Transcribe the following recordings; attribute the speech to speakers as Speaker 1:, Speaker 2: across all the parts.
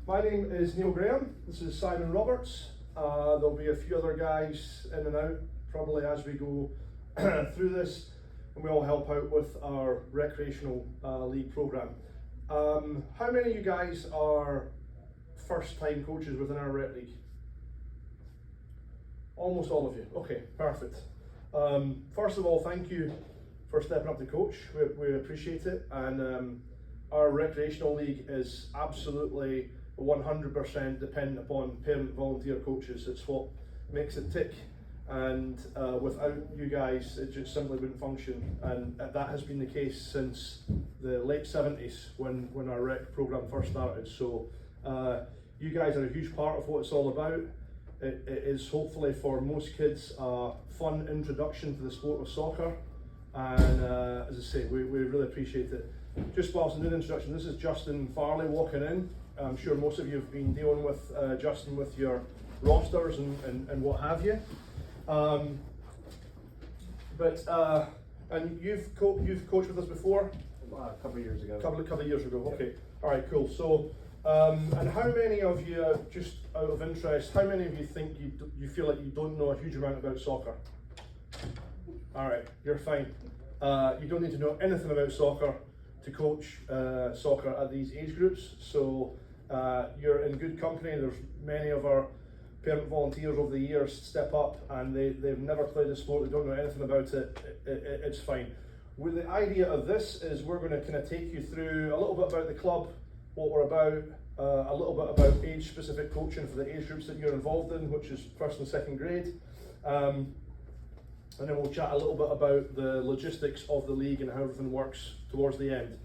Speaker 1: My name is Neil Graham, this is Simon Roberts. There'll be a few other guys in and out probably as we go through this, and we all help out with our recreational league programme. How many of you guys are first time coaches within our rec league? Almost all of you. Okay, perfect. First of all, thank you for stepping up to coach. We appreciate it, and our recreational league is absolutely 100% dependent upon parent volunteer coaches. It's what makes it tick, and without you guys it just simply wouldn't function, and that has been the case since the late 70s when our rec programme first started. So you guys are a huge part of what it's all about. It is hopefully for most kids a fun introduction to the sport of soccer, and as I say, we really appreciate it. Just whilst I'm doing the introduction, this is Justin Farley walking in. I'm sure most of you have been dealing with Justin with your rosters and what have you. And you've coached with us before?
Speaker 2: A couple of years ago.
Speaker 1: Couple of years ago. Okay. All right. Cool. So, and how many of you, just out of interest, how many of you think you feel like you don't know a huge amount about soccer? All right. You're fine. You don't need to know anything about soccer to coach soccer at these age groups. So you're in good company. There's many of our parent volunteers over the years step up, and they've never played the sport, they don't know anything about it. It's fine. Well, the idea of this is we're going to kind of take you through a little bit about the club, what we're about, a little bit about age specific coaching for the age groups that you're involved in, which is first and second grade. And then we'll chat a little bit about the logistics of the league and how everything works towards the end.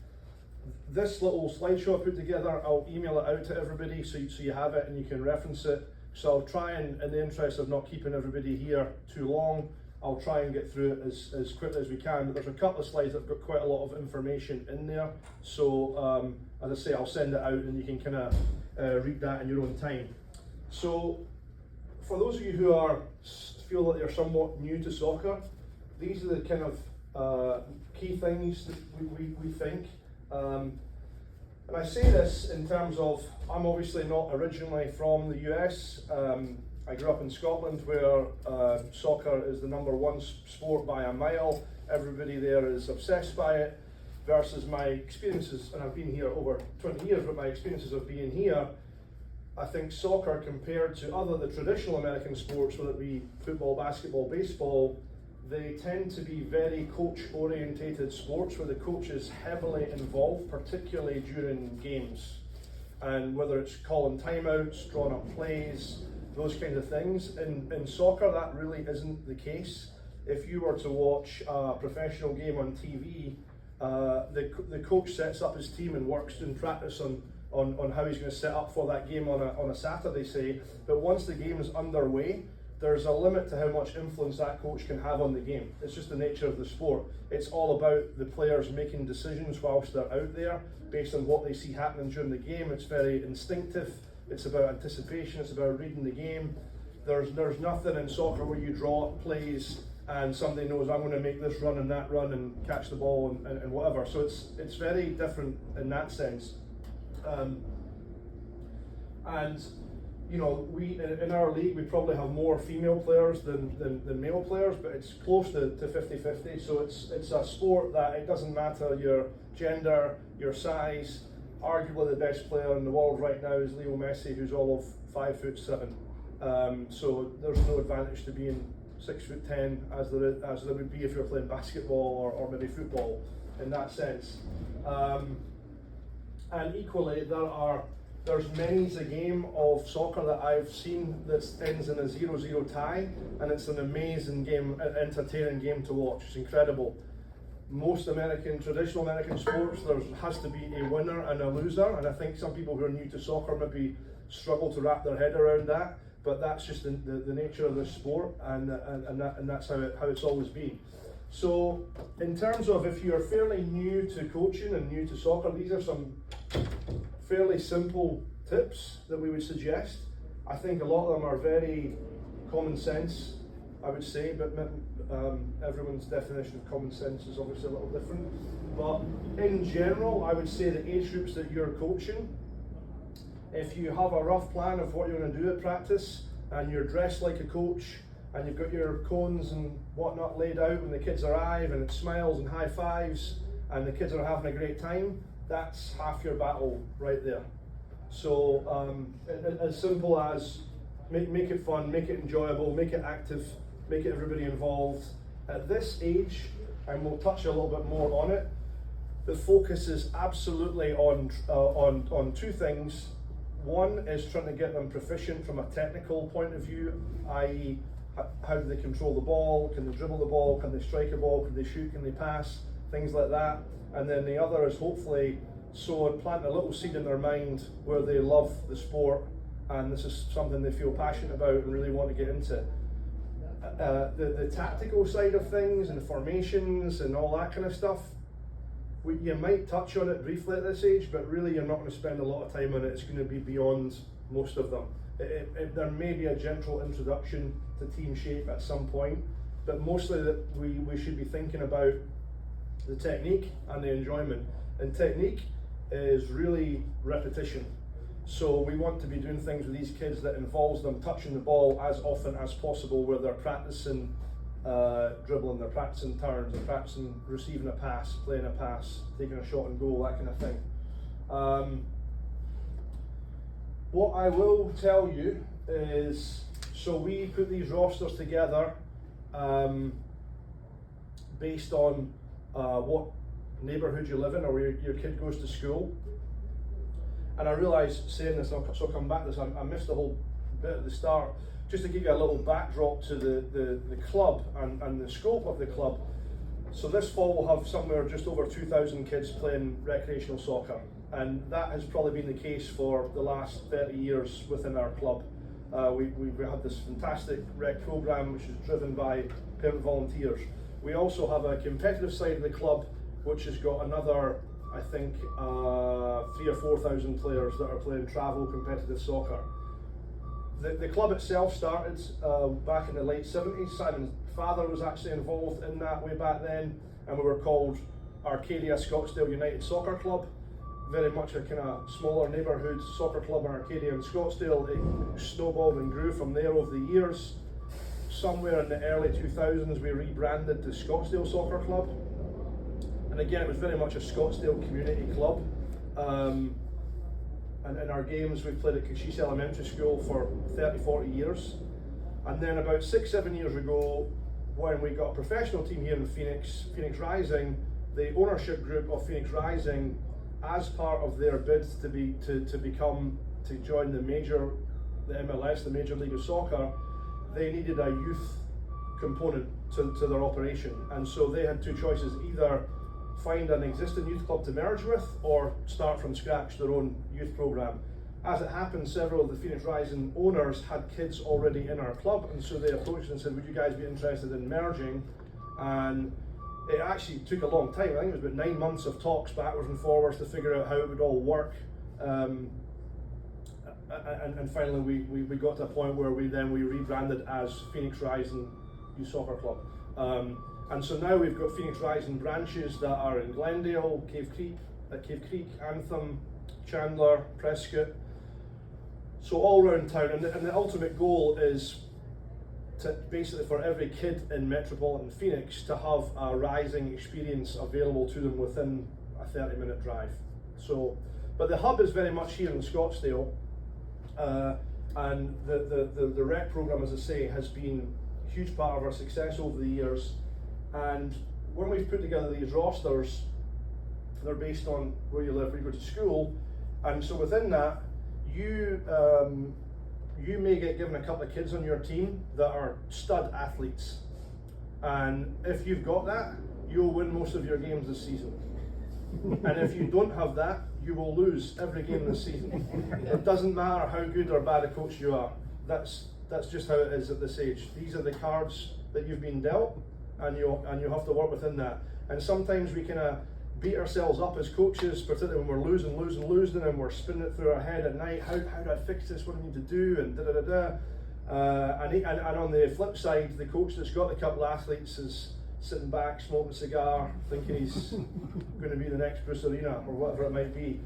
Speaker 1: This little slideshow I put together, I'll email it out to everybody so you have it and you can reference it. So I'll try and, in the interest of not keeping everybody here too long, I'll try and get through it as quickly as we can. But there's a couple of slides that have got quite a lot of information in there. So as I say, I'll send it out and you can kind of read that in your own time. So for those of you who feel that you're somewhat new to soccer, these are the kind of key things that we think. And I say this in terms of, I'm obviously not originally from the US. I grew up in Scotland where soccer is the #1 sport by a mile. Everybody there is obsessed by it, versus my experiences, and I've been here over 20 years, but my experiences of being here, I think soccer compared to the traditional American sports, whether it be football, basketball, baseball, they tend to be very coach-orientated sports where the coach is heavily involved, particularly during games. And whether it's calling timeouts, drawing up plays, those kinds of things. In soccer, that really isn't the case. If you were to watch a professional game on TV, the coach sets up his team and works in practice on how he's going to set up for that game on a Saturday, say. But once the game is underway, there's a limit to how much influence that coach can have on the game. It's just the nature of the sport. It's all about the players making decisions whilst they're out there based on what they see happening during the game. It's very instinctive. It's about anticipation. It's about reading the game. There's nothing in soccer where you draw up plays and somebody knows I'm going to make this run and that run and catch the ball and whatever. So it's very different in that sense. And you know, we in our league we probably have more female players than male players, but it's close to 50-50. So it's a sport that it doesn't matter your gender, your size. Arguably the best player in the world right now is Leo Messi, who's all of 5'7". So there's no advantage to being 6'10" as there would be if you're playing basketball or maybe football in that sense. And equally, there's many's a game of soccer that I've seen that ends in a 0-0 tie, and it's an amazing game, an entertaining game to watch. It's incredible. Most traditional American sports, there has to be a winner and a loser, and I think some people who are new to soccer maybe struggle to wrap their head around that, but that's just the nature of the sport, and that's how it's always been. So in terms of if you're fairly new to coaching and new to soccer, these are some fairly simple tips that we would suggest. I think a lot of them are very common sense, I would say, but everyone's definition of common sense is obviously a little different. But in general, I would say the age groups that you're coaching, if you have a rough plan of what you're going to do at practice, and you're dressed like a coach, and you've got your cones and whatnot laid out when the kids arrive, and it's smiles and high fives, and the kids are having a great time, that's half your battle right there. So as simple as make it fun, make it enjoyable, make it active, make it everybody involved. At this age, and we'll touch a little bit more on it, the focus is absolutely on two things. One is trying to get them proficient from a technical point of view, i.e. how do they control the ball, can they dribble the ball, can they strike a ball, can they shoot, can they pass, things like that. And then the other is hopefully plant a little seed in their mind where they love the sport and this is something they feel passionate about and really want to get into. The tactical side of things and formations and all that kind of stuff, you might touch on it briefly at this age, but really you're not going to spend a lot of time on it. It's going to be beyond most of them. There may be a gentle introduction to team shape at some point, but mostly that we should be thinking about the technique and the enjoyment. And technique is really repetition. So we want to be doing things with these kids that involves them touching the ball as often as possible, where they're practicing dribbling, they're practicing turns, they're practicing receiving a pass, playing a pass, taking a shot and goal, that kind of thing. What I will tell you is, so we put these rosters together based on what neighbourhood you live in or where your kid goes to school. And I realise saying this, so I'll come back to this, I missed the whole bit at the start. Just to give you a little backdrop to the club and the scope of the club. So this fall we'll have somewhere just over 2,000 kids playing recreational soccer, and that has probably been the case for the last 30 years within our club. We have this fantastic rec programme which is driven by parent volunteers. We also have a competitive side of the club which has got another, I think, 3,000 or 4,000 players that are playing travel competitive soccer. The club itself started back in the late 70s. Simon's father was actually involved in that way back then, and we were called Arcadia Scottsdale United Soccer Club. Very much a kind of smaller neighbourhood soccer club in Arcadia and Scottsdale. It snowballed and grew from there over the years. Somewhere in the early 2000s we rebranded to Scottsdale Soccer Club, and again it was very much a Scottsdale community club. And in our games we've played at Cochise Elementary School for 30-40 years, and then about 6-7 years ago, when we got a professional team here in Phoenix Rising, the ownership group of Phoenix Rising, as part of their bid to join the MLS, the Major League of Soccer, they needed a youth component to their operation, and so they had two choices: either find an existing youth club to merge with, or start from scratch their own youth program. As it happened, several of the Phoenix Rising owners had kids already in our club, and so they approached and said, would you guys be interested in merging? And it actually took a long time. I think it was about 9 months of talks backwards and forwards to figure out how it would all work. And finally we got to a point where we rebranded as Phoenix Rising Youth Soccer Club. And so now we've got Phoenix Rising branches that are in Glendale, Cave Creek, Anthem, Chandler, Prescott. So all around town, and the ultimate goal is to basically for every kid in metropolitan Phoenix to have a Rising experience available to them within a 30-minute drive. So, but the hub is very much here in Scottsdale, and the rec program, as I say, has been a huge part of our success over the years. And when we've put together these rosters, they're based on where you live, where you go to school, and so within that, you may get given a couple of kids on your team that are stud athletes, and if you've got that, you'll win most of your games this season. And if you don't have that, you will lose every game this season. It doesn't matter how good or bad a coach you are. That's just how it is at this age. These are the cards that you've been dealt, and you have to work within that. And sometimes we kind of beat ourselves up as coaches, particularly when we're losing, and we're spinning it through our head at night. How do I fix this? What do I need to do? And and on the flip side, the coach that's got the couple athletes is sitting back, smoking a cigar, thinking he's going to be the next Bruce Arena or whatever it might be.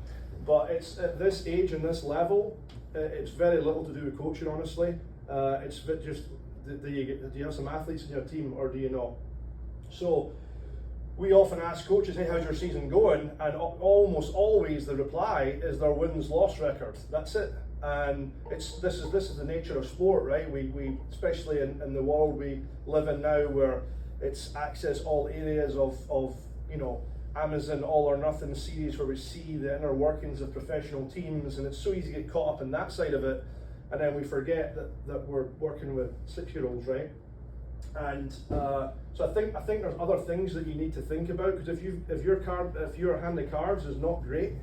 Speaker 1: But it's at this age and this level, it's very little to do with coaching, honestly. It's just, do you have some athletes in your team or do you not? So we often ask coaches, hey, how's your season going? And almost always the reply is their wins-loss record. That's it. And this is the nature of sport, right? We especially in the world we live in now, where it's access all areas of Amazon All or Nothing series, where we see the inner workings of professional teams, and it's so easy to get caught up in that side of it, and then we forget that we're working with 6-year-olds, right? And so I think there's other things that you need to think about, because if your hand of cards is not great,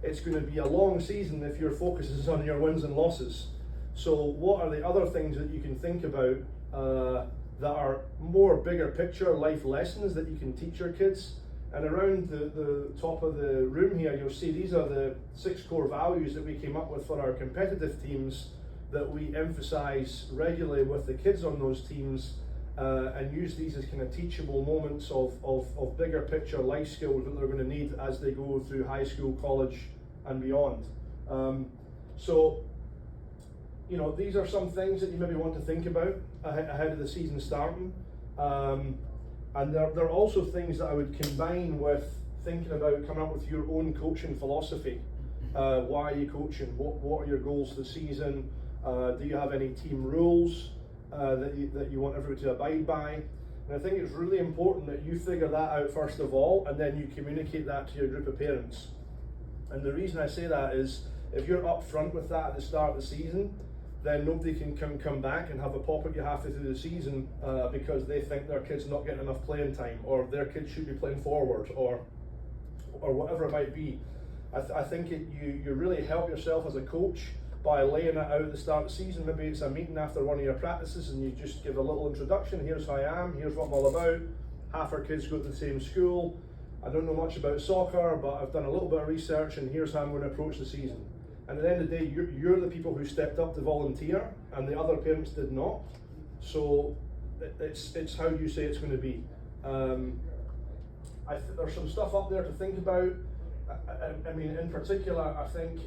Speaker 1: it's going to be a long season if your focus is on your wins and losses. So what are the other things that you can think about that are more bigger picture life lessons that you can teach your kids? And around the top of the room here, you'll see these are the 6 core values that we came up with for our competitive teams that we emphasize regularly with the kids on those teams, and use these as kind of teachable moments of bigger picture life skills that they're going to need as they go through high school, college, and beyond. So, these are some things that you maybe want to think about ahead of the season starting. And there are also things that I would combine with thinking about coming up with your own coaching philosophy. Why are you coaching? What are your goals for the season? Do you have any team rules that you want everybody to abide by? And I think it's really important that you figure that out first of all, and then you communicate that to your group of parents. And the reason I say that is, if you're upfront with that at the start of the season, then nobody can come back and have a pop at you halfway through the season because they think their kid's not getting enough playing time, or their kid should be playing forward, or whatever it might be. I think you really help yourself as a coach by laying it out at the start of the season. Maybe it's a meeting after one of your practices and you just give a little introduction. Here's who I am, here's what I'm all about. Half our kids go to the same school. I don't know much about soccer, but I've done a little bit of research, and here's how I'm going to approach the season. And at the end of the day, you're the people who stepped up to volunteer, and the other parents did not. So it's how you say it's going to be. There's some stuff up there to think about. I mean, in particular, I think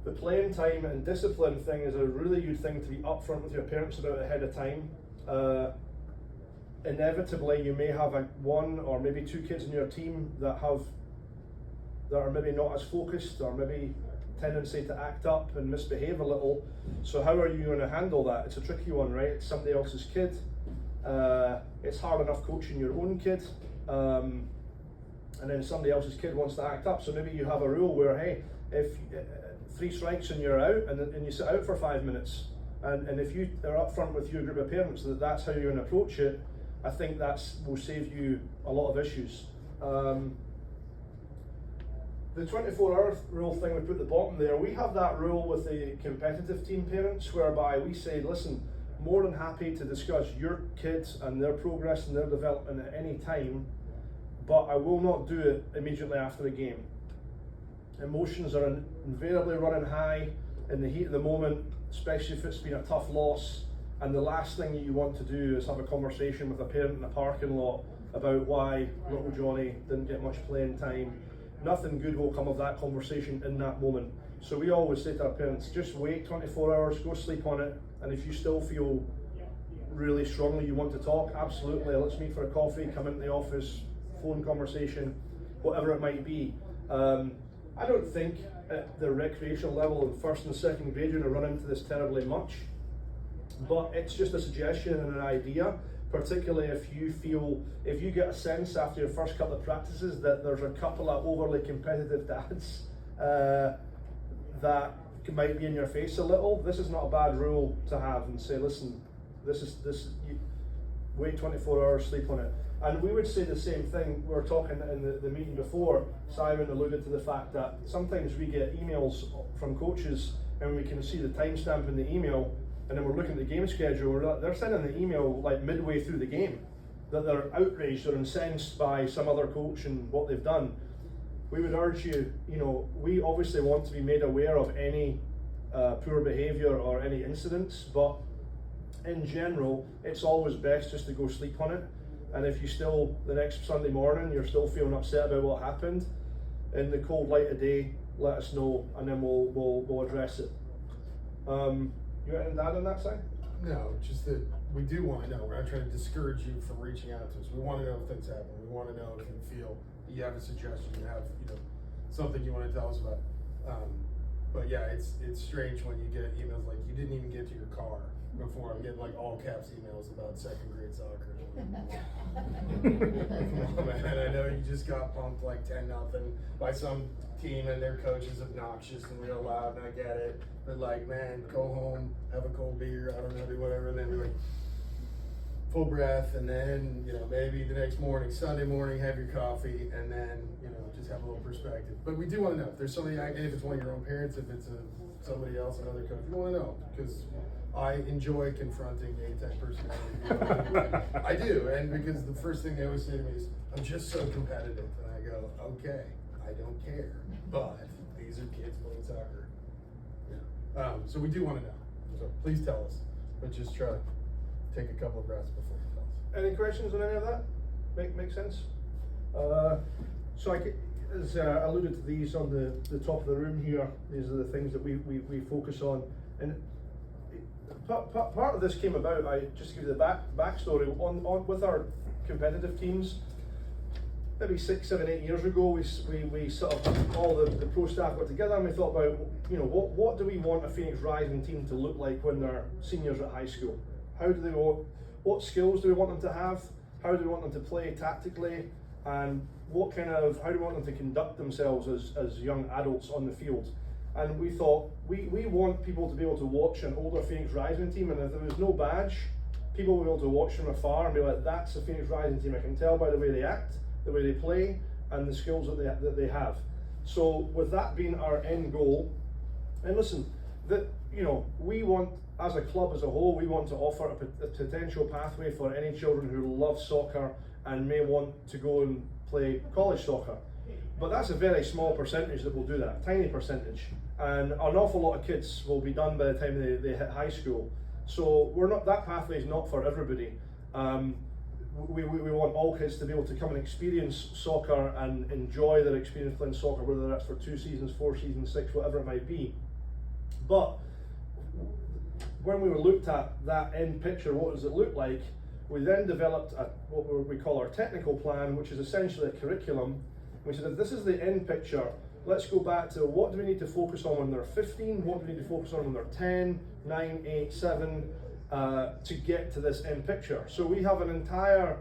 Speaker 1: the playing time and discipline thing is a really good thing to be upfront with your parents about ahead of time. Inevitably, you may have one or maybe 2 kids in your team that are maybe not as focused, or maybe tendency to act up and misbehave a little. So how are you going to handle that? It's a tricky one, right? It's somebody else's kid. It's hard enough coaching your own kid, and then somebody else's kid wants to act up. So maybe you have a rule where, hey, if 3 strikes and you're out, and you sit out for 5 minutes, and if you are upfront with your group of parents that's how you're going to approach it, I think that will save you a lot of issues. The 24-hour rule thing we put at the bottom there, we have that rule with the competitive team parents, whereby we say, listen, more than happy to discuss your kids and their progress and their development at any time, but I will not do it immediately after the game. Emotions are invariably running high in the heat of the moment, especially if it's been a tough loss. And the last thing that you want to do is have a conversation with a parent in a parking lot about why little Johnny didn't get much playing time. Nothing good will come of that conversation in that moment. So we always say to our parents, just wait 24 hours, go sleep on it, and if you still feel really strongly you want to talk, absolutely, let's meet for a coffee, come into the office, phone conversation, whatever it might be. I don't think at the recreational level in 1st and 2nd grade you're going to run into this terribly much, but it's just a suggestion and an idea, particularly if you get a sense after your first couple of practices that there's a couple of overly competitive dads that might be in your face a little. This is not a bad rule to have, and say, listen, wait 24 hours, sleep on it. And we would say the same thing. We were talking in the meeting before, Simon alluded to the fact that sometimes we get emails from coaches and we can see the timestamp in the email, and then we're looking at the game schedule, they're sending the email like midway through the game, that they're outraged or incensed by some other coach and what they've done. We would urge you, we obviously want to be made aware of any poor behaviour or any incidents, but in general, it's always best just to go sleep on it. And if you still, the next Sunday morning, you're still feeling upset about what happened, in the cold light of day, let us know, and then we'll address it. You got anything to add on that side?
Speaker 2: No, just that we do want to know. We're not trying to discourage you from reaching out to us. We want to know if things happen. We want to know if you feel that you have a suggestion, you have something you want to tell us about. But yeah, it's strange when you get emails like you didn't even get to your car before. I'm getting like all caps emails about second grade soccer. Come on, man! I know you just got pumped like 10-0 by some team and their coach is obnoxious and real loud, and I get it. But like, man, go home, have a cold beer, I don't know, do whatever, and then be like full breath, and then maybe the next morning, Sunday morning, have your coffee, and then just have a little perspective. But we do want to know if there's somebody, and if it's one of your own parents, if it's somebody else, another coach, we want to know, because I enjoy confronting A-type personality. I do, and because the first thing they always say to me is, I'm just so competitive, and I go, okay, I don't care, but these are kids playing soccer. Yeah. So we do want to know, so please tell us, but just try to take a couple of breaths before you tell us.
Speaker 1: Any questions on any of that? Make sense? So as I alluded to these on the top of the room here, these are the things that we focus on. And part of this came about, I just give you the backstory, on with our competitive teams. Maybe 6, 7, 8 years ago, we sort of, all the pro staff got together and we thought about, what do we want a Phoenix Rising team to look like when they're seniors at high school? What skills do we want them to have? How do we want them to play tactically? And how do we want them to conduct themselves as young adults on the field? And we thought, we want people to be able to watch an older Phoenix Rising team, and if there was no badge, people will be able to watch from afar and be like, that's a Phoenix Rising team. I can tell by the way they act, the way they play, and the skills that they have. So with that being our end goal, and listen, we want, as a club as a whole, we want to offer a potential pathway for any children who love soccer and may want to go and play college soccer. But that's a very small percentage that will do that, tiny percentage. And an awful lot of kids will be done by the time they hit high school. So that pathway is not for everybody. We want all kids to be able to come and experience soccer and enjoy their experience playing soccer, whether that's for 2 seasons, 4 seasons, 6, whatever it might be. But when we looked at that end picture, what does it look like? We then developed what we call our technical plan, which is essentially a curriculum. We said, if this is the end picture, let's go back to what do we need to focus on when they're 15, what do we need to focus on when they're 10, 9, 8, 7, to get to this end picture. So we have an entire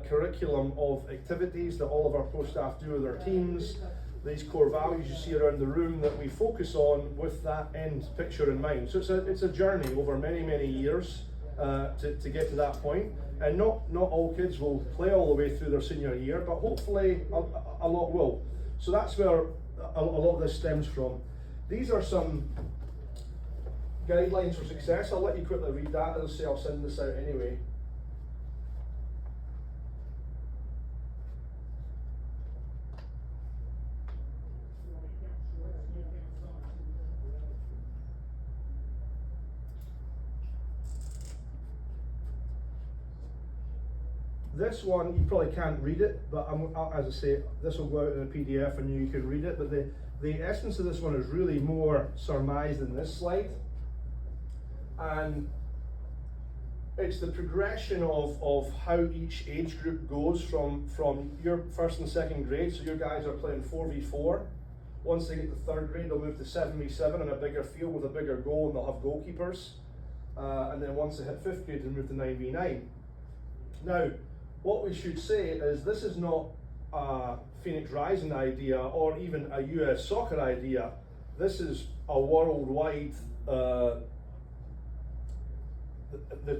Speaker 1: curriculum of activities that all of our pro staff do with their teams, these core values you see around the room that we focus on with that end picture in mind. So it's a journey over many, many years to get to that point. And not all kids will play all the way through their senior year, but hopefully a lot will. So that's where a lot of this stems from. These are some guidelines for success. I'll let you quickly read that. As I say, I'll send this out anyway. This one, you probably can't read it, but as I say, this will go out in a PDF and you can read it, but the essence of this one is really more surmised in this slide. And it's the progression of how each age group goes from your 1st and 2nd grade. So your guys are playing 4v4. Once they get to 3rd grade, they'll move to 7v7 in a bigger field with a bigger goal, and they'll have goalkeepers. And then once they hit 5th grade, they'll move to 9v9. Now, what we should say is this is not a Phoenix Rising idea or even a US soccer idea. This is a worldwide, the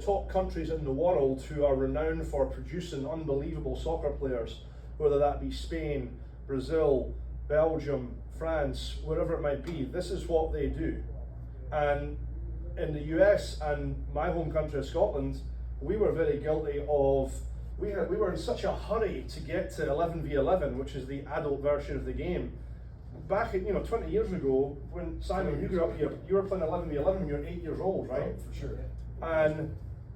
Speaker 1: top countries in the world who are renowned for producing unbelievable soccer players, whether that be Spain, Brazil, Belgium, France, wherever it might be. This is what they do. And in the US and my home country of Scotland, we were very guilty of, we were in such a hurry to get to 11v11, which is the adult version of the game. Back 20 years ago, when Simon, you grew up here, you were playing 11v11 when you were 8 years old, right?
Speaker 2: Oh, for sure.
Speaker 1: And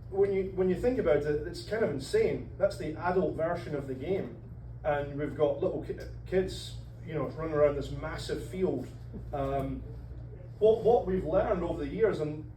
Speaker 1: when you think about it, it's kind of insane. That's the adult version of the game. And we've got little kids running around this massive field. What we've learned over the years, and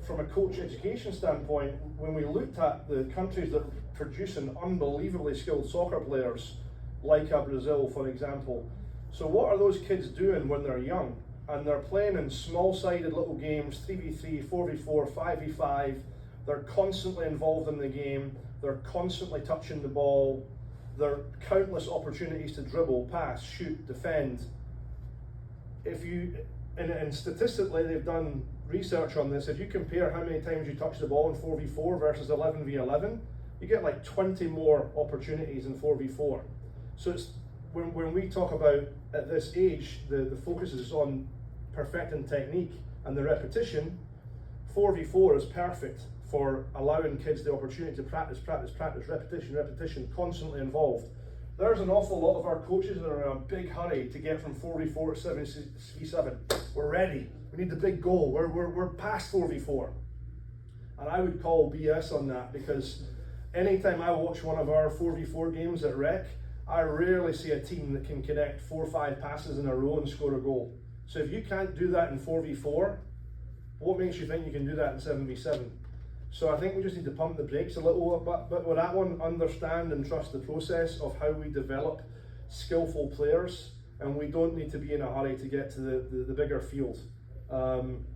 Speaker 1: from a coach education standpoint, when we looked at the countries that are producing unbelievably skilled soccer players, like Brazil, for example. So what are those kids doing when they're young? And they're playing in small-sided little games, 3v3, 4v4, 5v5. They're constantly involved in the game. They're constantly touching the ball. There are countless opportunities to dribble, pass, shoot, defend. And statistically, they've done research on this. If you compare how many times you touch the ball in 4v4 versus 11v11, you get like 20 more opportunities in 4v4. So it's when we talk about at this age, the focus is on perfecting technique and the repetition. 4v4 is perfect for allowing kids the opportunity to practice, repetition, constantly involved. There's an awful lot of our coaches that are in a big hurry to get from 4v4 to 7v7. We're ready. We need the big goal. We're past 4v4. And I would call BS on that, because anytime I watch one of our 4v4 games at Rec, I rarely see a team that can connect 4 or 5 passes in a row and score a goal. So if you can't do that in 4v4, what makes you think you can do that in 7v7? So I think we just need to pump the brakes a little bit with that one, understand and trust the process of how we develop skillful players, and we don't need to be in a hurry to get to the bigger field. And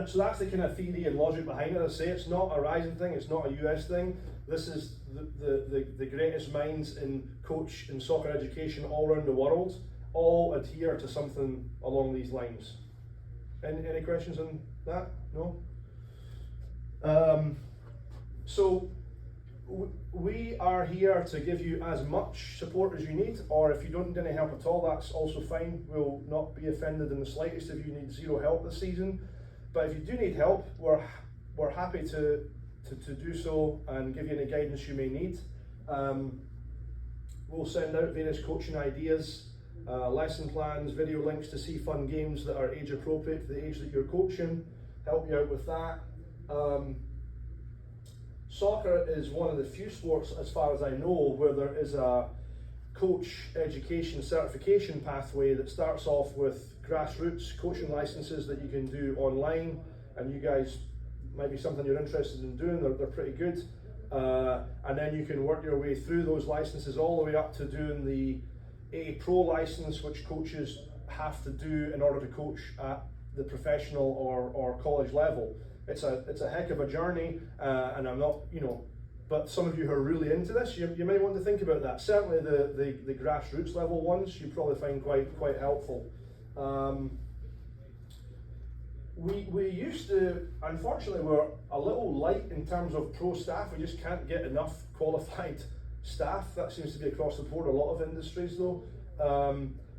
Speaker 1: so that's the kind of theory and logic behind it. As I say, it's not a Rising thing, it's not a US thing. This is the greatest minds in coach and soccer education all around the world all adhere to something along these lines. Any questions on that? No? So we are here to give you as much support as you need, or if you don't need any help at all, that's also fine. We'll not be offended in the slightest if you need zero help this season. But if you do need help, we're happy to do so and give you any guidance you may need. We'll send out various coaching ideas, lesson plans, video links to see fun games that are age appropriate for the age that you're coaching, help you out with that. Soccer is one of the few sports, as far as I know, where there is a coach education certification pathway that starts off with grassroots coaching licenses that you can do online, and you guys might be something you're interested in doing. They're pretty good, and then you can work your way through those licenses all the way up to doing the A Pro license, which coaches have to do in order to coach at the professional or college level. It's a heck of a journey, and I'm not, but some of you who are really into this, you might want to think about that. Certainly the grassroots level ones you probably find quite helpful. We used to, unfortunately, we're a little light in terms of pro staff. We just can't get enough qualified staff. That seems to be across the board, a lot of industries though.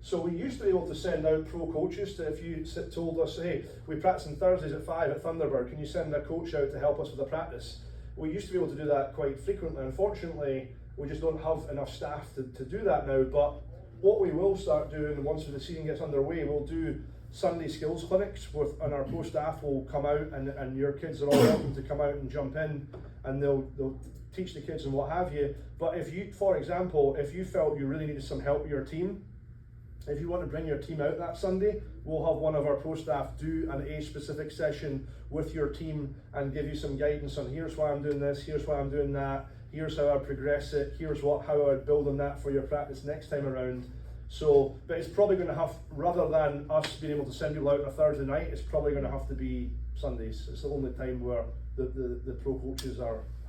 Speaker 1: So we used to be able to send out pro coaches to, if you told us, hey, we practice on Thursdays at 5 at Thunderbird, can you send a coach out to help us with the practice? We used to be able to do that quite frequently. Unfortunately, we just don't have enough staff to do that now. But what we will start doing once the season gets underway, we'll do Sunday skills clinics and our pro staff will come out, and your kids are all welcome to come out and jump in, and they'll teach the kids and what have you. But if you, for example, if you felt you really needed some help with your team, if you want to bring your team out that Sunday, we'll have one of our pro staff do an age-specific session with your team and give you some guidance on here's why I'm doing this, here's why I'm doing that, here's how I progress it, here's how I would build on that for your practice next time around. So, but it's probably going to have, rather than us being able to send people out on a Thursday night, it's probably going to have to be Sundays. It's the only time where the pro coaches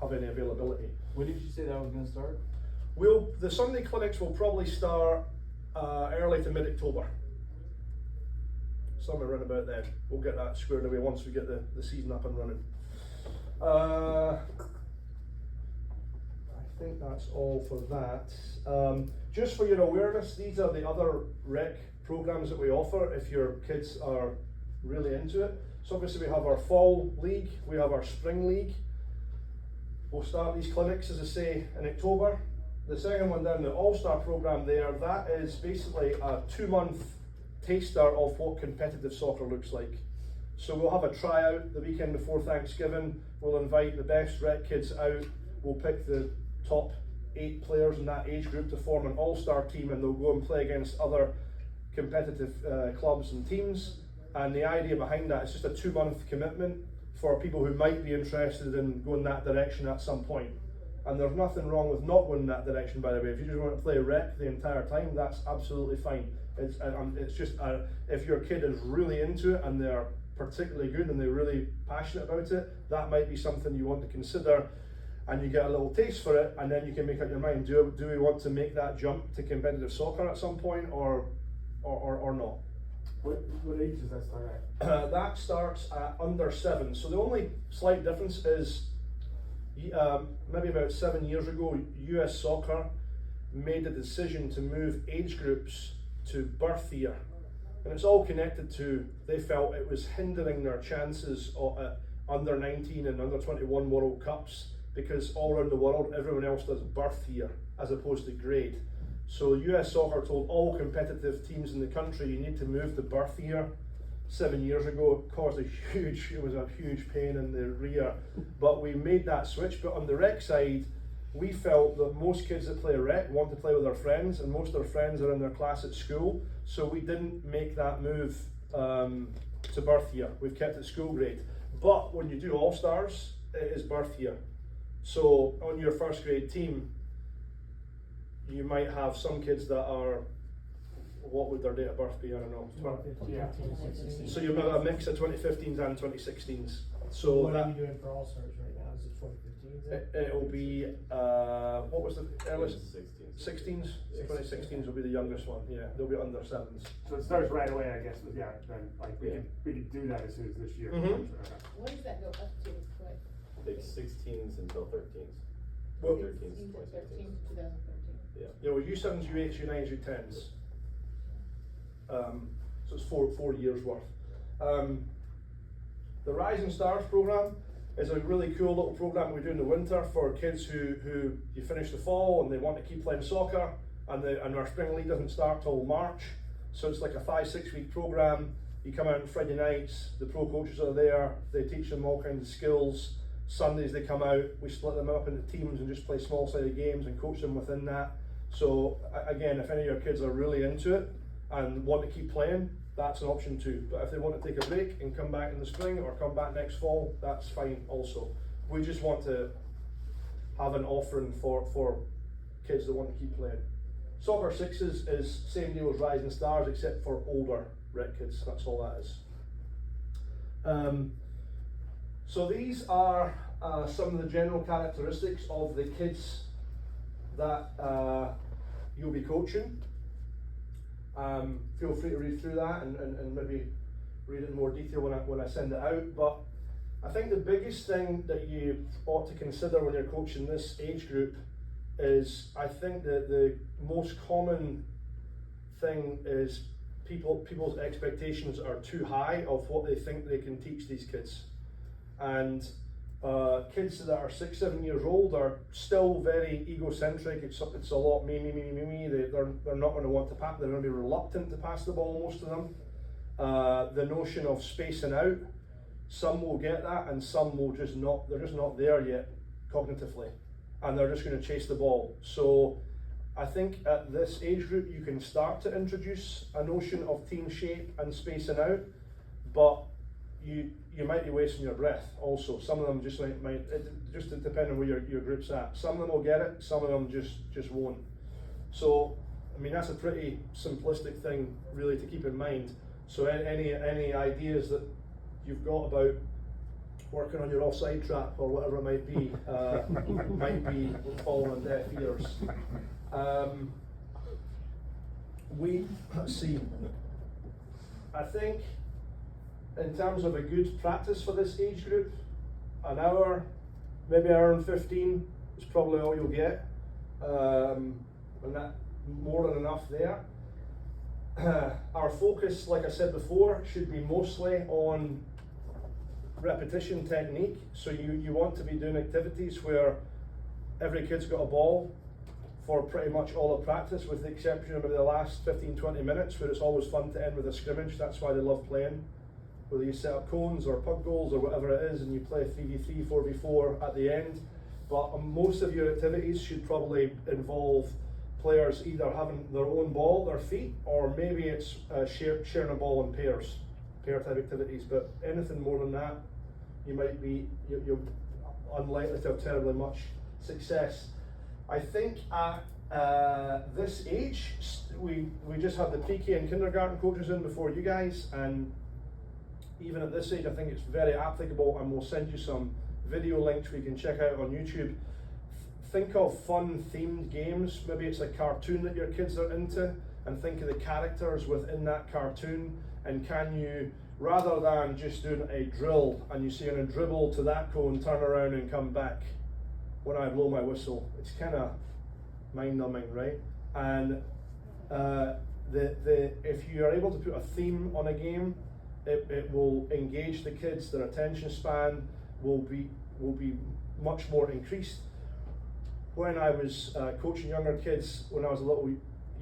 Speaker 1: have any availability.
Speaker 3: When did you say that was going to start?
Speaker 1: The Sunday clinics will probably start early to mid-October. Somewhere around about then. We'll get that squared away once we get the season up and running. I think that's all for that. Just for your awareness, these are the other rec programs that we offer if your kids are really into it. So obviously we have our fall league, we have our spring league. We'll start these clinics, as I say, in October. The second one down, the All-Star program there, that is basically a 2-month taster of what competitive soccer looks like. So we'll have a tryout the weekend before Thanksgiving. We'll invite the best rec kids out. We'll pick the top 8 players in that age group to form an all-star team, and they'll go and play against other competitive clubs and teams. And the idea behind that is just a 2-month commitment for people who might be interested in going that direction at some point. And there's nothing wrong with not going that direction, by the way. If you just want to play rec the entire time, that's absolutely fine. It's just if your kid is really into it and they're particularly good and they're really passionate about it, that might be something you want to consider, and you get a little taste for it, and then you can make up your mind. Do we want to make that jump to competitive soccer at some point, or not?
Speaker 4: What age does that start at?
Speaker 1: That starts at under 7. So the only slight difference is maybe about 7 years ago, US Soccer made the decision to move age groups to birth year. And it's all connected to, they felt it was hindering their chances at under 19 and under 21 World Cups, because all around the world, everyone else does birth year as opposed to grade. So US Soccer told all competitive teams in the country, you need to move to birth year. 7 years ago, it was a huge pain in the rear, but we made that switch. But on the rec side, we felt that most kids that play rec want to play with their friends, and most of their friends are in their class at school, so we didn't make that move to birth year. We've kept it school grade. But when you do all-stars, it is birth year. So on your first grade team, you might have some kids that are, what would their date of birth be? I don't know.
Speaker 4: 2015,
Speaker 3: Yeah.
Speaker 4: 2016.
Speaker 1: So you've got a mix of 2015s and 2016s. So
Speaker 5: What are
Speaker 1: that
Speaker 5: you doing for All Stars right now? Is it 2015? Is it?
Speaker 1: it'll be what was the earliest? 16s. 2016s will be the youngest one. Yeah, they'll be under 7s.
Speaker 4: So it starts right away, I guess, yeah, then, like, we could do that as soon as this year.
Speaker 1: Mhm.
Speaker 4: Okay.
Speaker 6: What does that go up to? What?
Speaker 7: Like 16s until 13s.
Speaker 1: Well,
Speaker 7: 13s,
Speaker 6: 16 to 13
Speaker 7: 2016s.
Speaker 6: to 2013.
Speaker 7: Yeah.
Speaker 1: Yeah, well, U7s, U8s, U9s, U10s. So it's four years worth. The Rising Stars program is a really cool little program we do in the winter for kids who you finish the fall and they want to keep playing soccer, and our spring league doesn't start till March. So it's like a 5-6 week program. You come out on Friday nights, the pro coaches are there, they teach them all kinds of skills. Sundays they come out, we split them up into teams and just play small sided games and coach them within that. So again, if any of your kids are really into it and want to keep playing, that's an option too. But if they want to take a break and come back in the spring or come back next fall, that's fine also. We just want to have an offering for kids that want to keep playing. Soccer Sixes is same deal as Rising Stars, except for older rec kids. That's all that is. So these are some of the general characteristics of the kids that you'll be coaching. Feel free to read through that and maybe read it in more detail when I send it out. But I think the biggest thing that you ought to consider when you're coaching this age group is, I think that the most common thing is people's expectations are too high of what they think they can teach these kids. And kids that are 6-7 years old are still very egocentric. It's a lot me. They're not going to want to pass. They're going to be reluctant to pass the ball, most of them. The notion of spacing out, some will get that and some will just not. They're just not there yet cognitively, and they're just going to chase the ball. So I think at this age group you can start to introduce a notion of team shape and spacing out, but you might be wasting your breath also. Some of them just might just depend on where your group's at. Some of them will get it, some of them just won't. So I mean, that's a pretty simplistic thing really to keep in mind. So any ideas that you've got about working on your offside trap or whatever it might be falling on deaf ears. Let's see. I think in terms of a good practice for this age group, an hour, maybe hour and 15 is probably all you'll get, and that more than enough there. Our focus, like I said before, should be mostly on repetition technique. So you want to be doing activities where every kid's got a ball for pretty much all of practice, with the exception of maybe the last 15-20 minutes where it's always fun to end with a scrimmage. That's why they love playing. Whether you set up cones or pug goals or whatever it is and you play 3v3, 4v4 at the end, but most of your activities should probably involve players either having their own ball at their feet, or maybe it's sharing a ball in pairs, pair type activities. But anything more than that, you're unlikely to have terribly much success. I think at this age, we just had the pre-K and kindergarten coaches in before you guys, and even at this age, I think it's very applicable, and we'll send you some video links we can check out on YouTube. Think of fun themed games. Maybe it's a cartoon that your kids are into, and think of the characters within that cartoon, and can you, rather than just doing a drill and you see a dribble to that cone, turn around and come back when I blow my whistle, it's kind of mind numbing, right? And if you are able to put a theme on a game, it will engage the kids. Their attention span will be much more increased. When I was coaching younger kids, when I was a little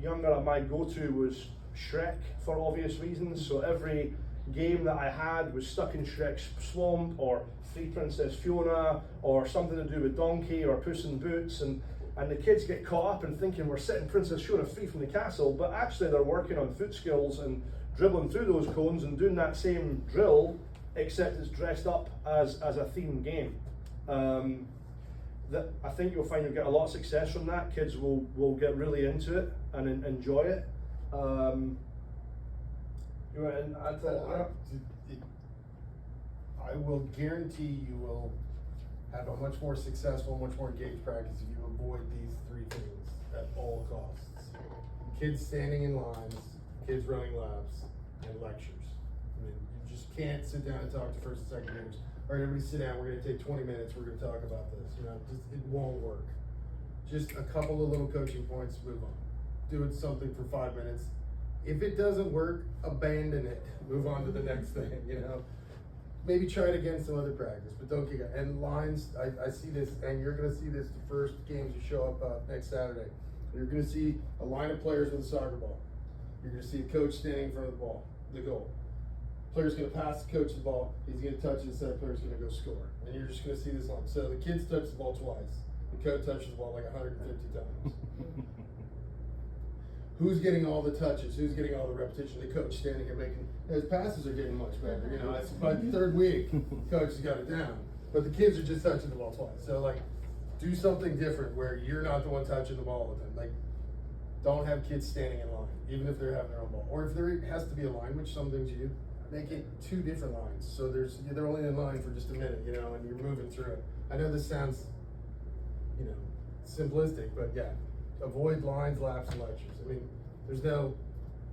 Speaker 1: younger, my go-to was Shrek for obvious reasons. So every game that I had was stuck in Shrek's swamp, or Free Princess Fiona, or something to do with Donkey or Puss in Boots, and the kids get caught up in thinking we're setting Princess Fiona free from the castle, but actually they're working on foot skills and dribbling through those cones and doing that same drill, except it's dressed up as a themed game. That I think you'll find you'll get a lot of success from that. Kids will get really into it and enjoy it. You want to add to that?
Speaker 2: I will guarantee you will have a much more successful, much more engaged practice if you avoid these three things at all costs. Kids standing in lines, kids running laps, and lectures. I mean, you just can't sit down and talk to first and second graders. All right, everybody sit down, we're gonna take 20 minutes, we're gonna talk about this. You know, just, it won't work. Just a couple of little coaching points, move on. Do it something for 5 minutes. If it doesn't work, abandon it. Move on to the next thing, you know. Maybe try it again some other practice, but don't kick it. And lines, I see this, and you're gonna see this the first games you show up next Saturday. You're gonna see a line of players with a soccer ball. You're gonna see a coach standing in front of the ball, the goal. Player's gonna pass the coach the ball, he's gonna touch it, the second player's gonna go score. And you're just gonna see this line. So the kids touch the ball twice. The coach touches the ball like 150 times. Who's getting all the touches? Who's getting all the repetition? The coach standing here making, his passes are getting much better. You know, it's by the third week, coach has got it down. But the kids are just touching the ball twice. So like, do something different where you're not the one touching the ball with them. Like, don't have kids standing in line, even if they're having their own ball. Or if there has to be a line, which some things you do, make it 2 different lines. So they're only in line for just a minute, you know, and you're moving through it. I know this sounds, you know, simplistic, but yeah, avoid lines, laps, and lectures. I mean, there's no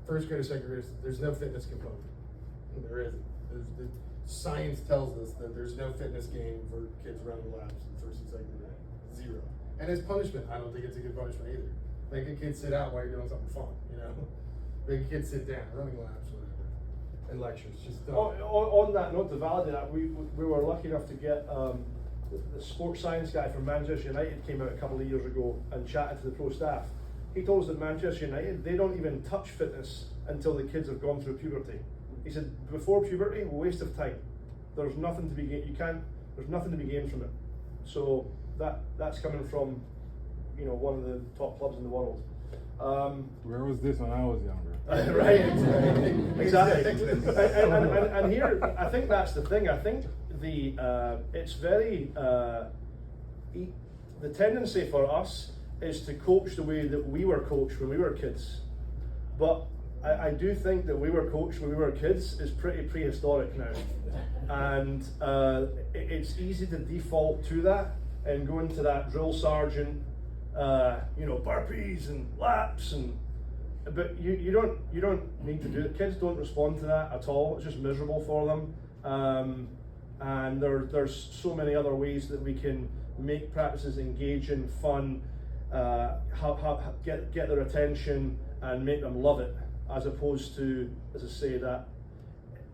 Speaker 2: first grade or second grade, there's no fitness component. There isn't. The science tells us that there's no fitness gain for kids running laps in first and second grade. 0. And as punishment, I don't think it's a good punishment either. Make a kid sit out while you're doing something fun, you know? Make a kid sit down, running laps, whatever. And lectures, just don't.
Speaker 1: On that note, to validate that, we were lucky enough to get the sports science guy from Manchester United came out a couple of years ago and chatted to the pro staff. He told us that Manchester United, they don't even touch fitness until the kids have gone through puberty. He said, before puberty, waste of time. There's nothing to be gained. There's nothing to be gained from it. So that's coming from, you know, one of the top clubs in the world.
Speaker 8: Where was this when I was younger?
Speaker 1: Right, exactly. And here, I think that's the thing. I think it's very the tendency for us is to coach the way that we were coached when we were kids. But I do think that we were coached when we were kids is pretty prehistoric now. And it's easy to default to that and go into that drill sergeant, you know, burpees and laps, but you don't need to do it. Kids don't respond to that at all. It's just miserable for them. And there's so many other ways that we can make practices engaging, fun, get their attention and make them love it, as opposed to, as I say, that.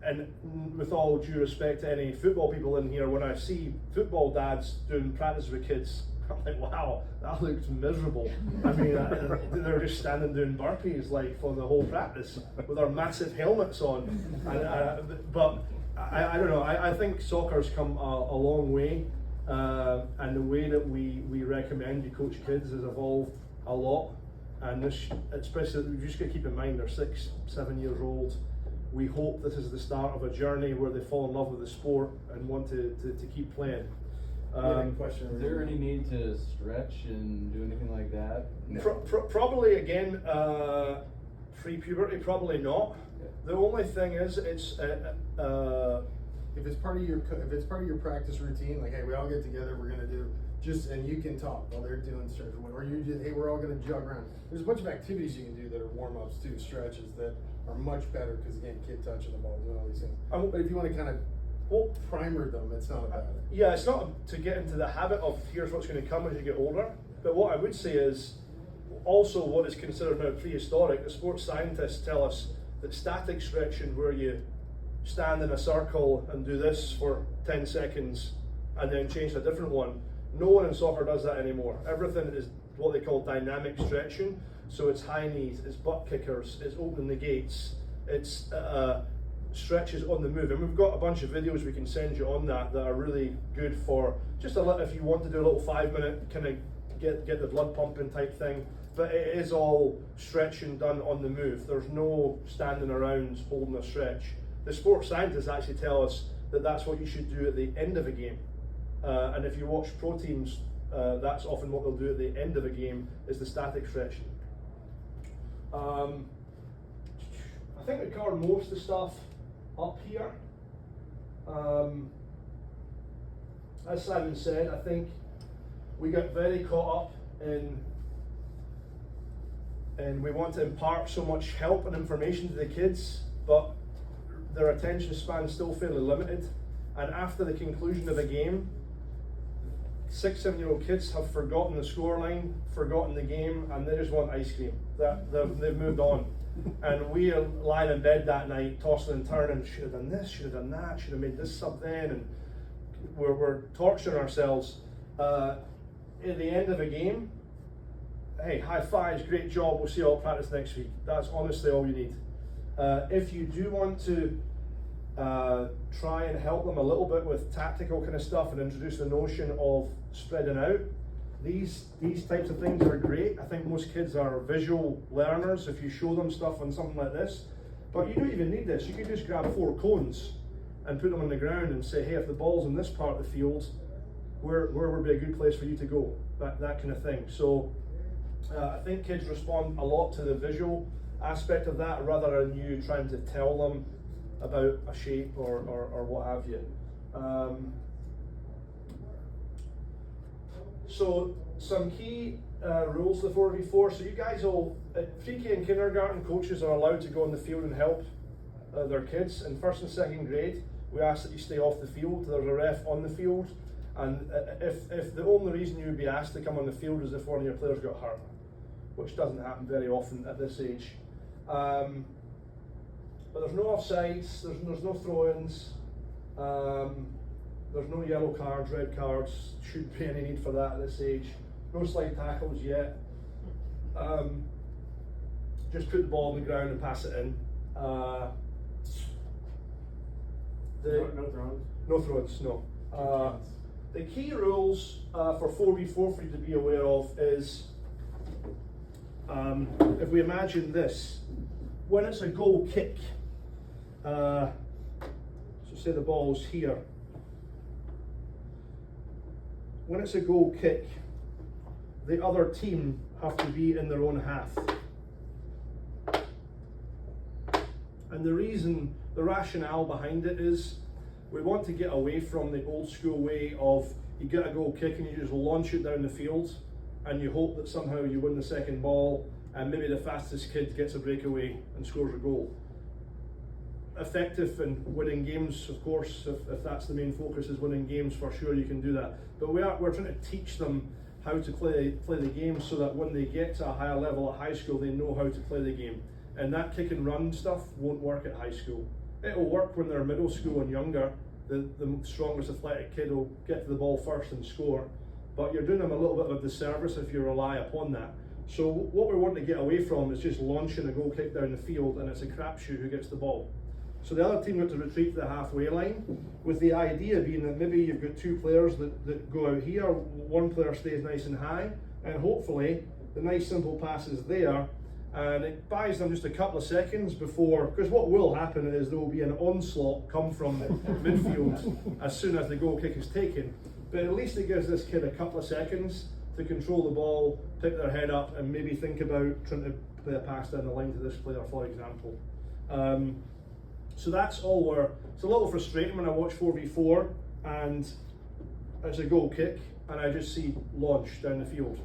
Speaker 1: And with all due respect to any football people in here, when I see football dads doing practice with kids, I'm like, wow, that looks miserable. I mean, they're just standing doing burpees like for the whole practice with their massive helmets on. But I don't know. I think soccer's come a long way. And the way that we recommend you coach kids has evolved a lot. And this, especially, you just got to keep in mind they're 6, 7 years old. We hope this is the start of a journey where they fall in love with the sport and want to keep playing.
Speaker 2: Question.
Speaker 3: Is there any need to stretch and do anything like that?
Speaker 1: Probably again, pre-puberty, probably not. The only thing is, it's
Speaker 2: If it's part of your practice routine, like, hey, we all get together, we're gonna do and you can talk while they're doing stretch, or you just, hey, we're all gonna jog around. There's a bunch of activities you can do that are warm-ups too, stretches that are much better, because again, kid touching the ball, doing all these things. But if you wanna kind of primer them, it's not a bad idea.
Speaker 1: yeah, it's not to get into the habit of here's what's going to come as you get older. But what I would say is also what is considered now prehistoric. The sports scientists tell us that static stretching, where you stand in a circle and do this for 10 seconds and then change to a different one, no one in soccer does that anymore. Everything is what they call dynamic stretching. So it's high knees, it's butt kickers, it's opening the gates, it's stretches on the move. And we've got a bunch of videos we can send you on that are really good for just if you want to do a little 5-minute kind of get the blood pumping type thing. But it is all stretching done on the move. There's no standing around holding a stretch. The sports scientists actually tell us that that's what you should do at the end of a game. And if you watch pro teams, that's often what they'll do at the end of a game, is the static stretching. I think we covered most of the stuff up here. As Simon said, I think we got very caught up in we want to impart so much help and information to the kids, but their attention span is still fairly limited. And after the conclusion of a game, 6, 7-year-old kids have forgotten the scoreline, forgotten the game, and they just want ice cream. They've moved on. And we are lying in bed that night, tossing and turning, should have done this, should have done that, should have made this sub then, and we're torturing ourselves. At the end of a game, hey, high fives, great job, we'll see you all practice next week. That's honestly all you need. If you do want to try and help them a little bit with tactical kind of stuff and introduce the notion of spreading out, these types of things are great. I think most kids are visual learners if you show them stuff on something like this. But you don't even need this. You can just grab 4 cones and put them on the ground and say, hey, if the ball's in this part of the field, where would be a good place for you to go? That kind of thing. So I think kids respond a lot to the visual aspect of that rather than you trying to tell them about a shape or what have you. So some key rules of the 4v4. So you guys all, pre-K and kindergarten coaches are allowed to go on the field and help their kids. In 1st and 2nd grade, we ask that you stay off the field. There's a ref on the field. And if the only reason you would be asked to come on the field is if one of your players got hurt, which doesn't happen very often at this age. But there's no offsides, there's no throw-ins, there's no yellow cards, red cards, shouldn't be any need for that at this age. No slide tackles yet. Just put the ball on the ground and pass it in.
Speaker 4: No throws.
Speaker 1: No throws, no. The key rules for 4v4 for you to be aware of is, if we imagine this, when it's a goal kick, so say the ball's here. When it's a goal kick, the other team have to be in their own half. And the rationale behind it is we want to get away from the old school way of you get a goal kick and you just launch it down the field and you hope that somehow you win the second ball and maybe the fastest kid gets a breakaway and scores a goal. Effective in winning games, of course, if that's the main focus is winning games, for sure you can do that. But we're trying to teach them how to play the game so that when they get to a higher level at high school, they know how to play the game. And that kick and run stuff won't work at high school. It'll work when they're middle school and younger. The strongest athletic kid will get to the ball first and score. But you're doing them a little bit of a disservice if you rely upon that. So what we want to get away from is just launching a goal kick down the field and it's a crapshoot who gets the ball. So the other team got to retreat to the halfway line, with the idea being that maybe you've got two players that go out here, one player stays nice and high, and hopefully the nice simple pass is there, and it buys them just a couple of seconds before, because what will happen is there will be an onslaught come from midfield as soon as the goal kick is taken. But at least it gives this kid a couple of seconds to control the ball, pick their head up, and maybe think about trying to play a pass down the line to this player, for example. So that's all where it's a little frustrating when I watch 4v4 and it's a goal kick and I just see launch down the field,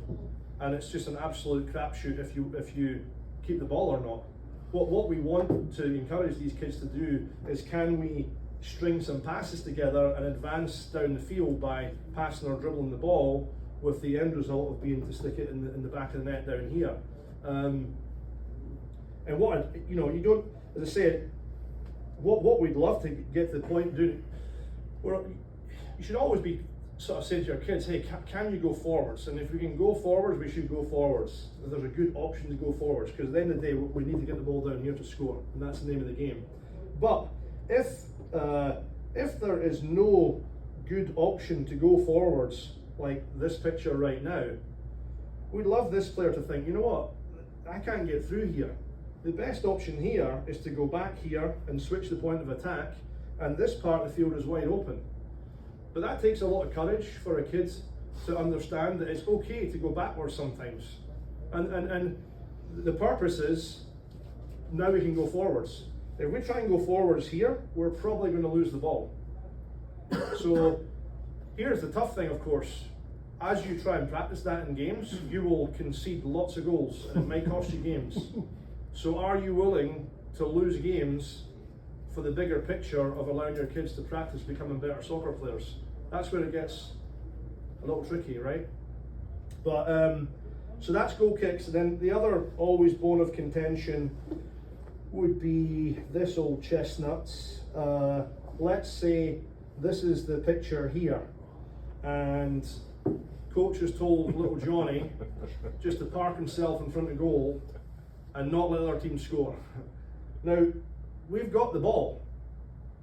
Speaker 1: and it's just an absolute crapshoot if you keep the ball or not. What we want to encourage these kids to do is, can we string some passes together and advance down the field by passing or dribbling the ball, with the end result of being to stick it in the back of the net down here. And what you don't, as I said, what we'd love to get to the point of doing, well, you should always be sort of saying to your kids, hey, can you go forwards? And if we can go forwards, we should go forwards. There's a good option to go forwards, because at the end of the day, we need to get the ball down here to score, and that's the name of the game. But if there is no good option to go forwards, like this picture right now, we'd love this player to think, you know what, I can't get through here. The best option here is to go back here and switch the point of attack, and this part of the field is wide open. But that takes a lot of courage for a kid to understand that it's okay to go backwards sometimes. And the purpose is, now we can go forwards. If we try and go forwards here, we're probably going to lose the ball. So here's the tough thing, of course. As you try and practice that in games, you will concede lots of goals, and it might cost you games. So are you willing to lose games for the bigger picture of allowing your kids to practice becoming better soccer players? That's where it gets a little tricky, right? But so that's goal kicks. And then the other always bone of contention would be this old chestnuts. Let's say this is the picture here, and coach has told little Johnny just to park himself in front of goal and not let other teams score. Now, we've got the ball,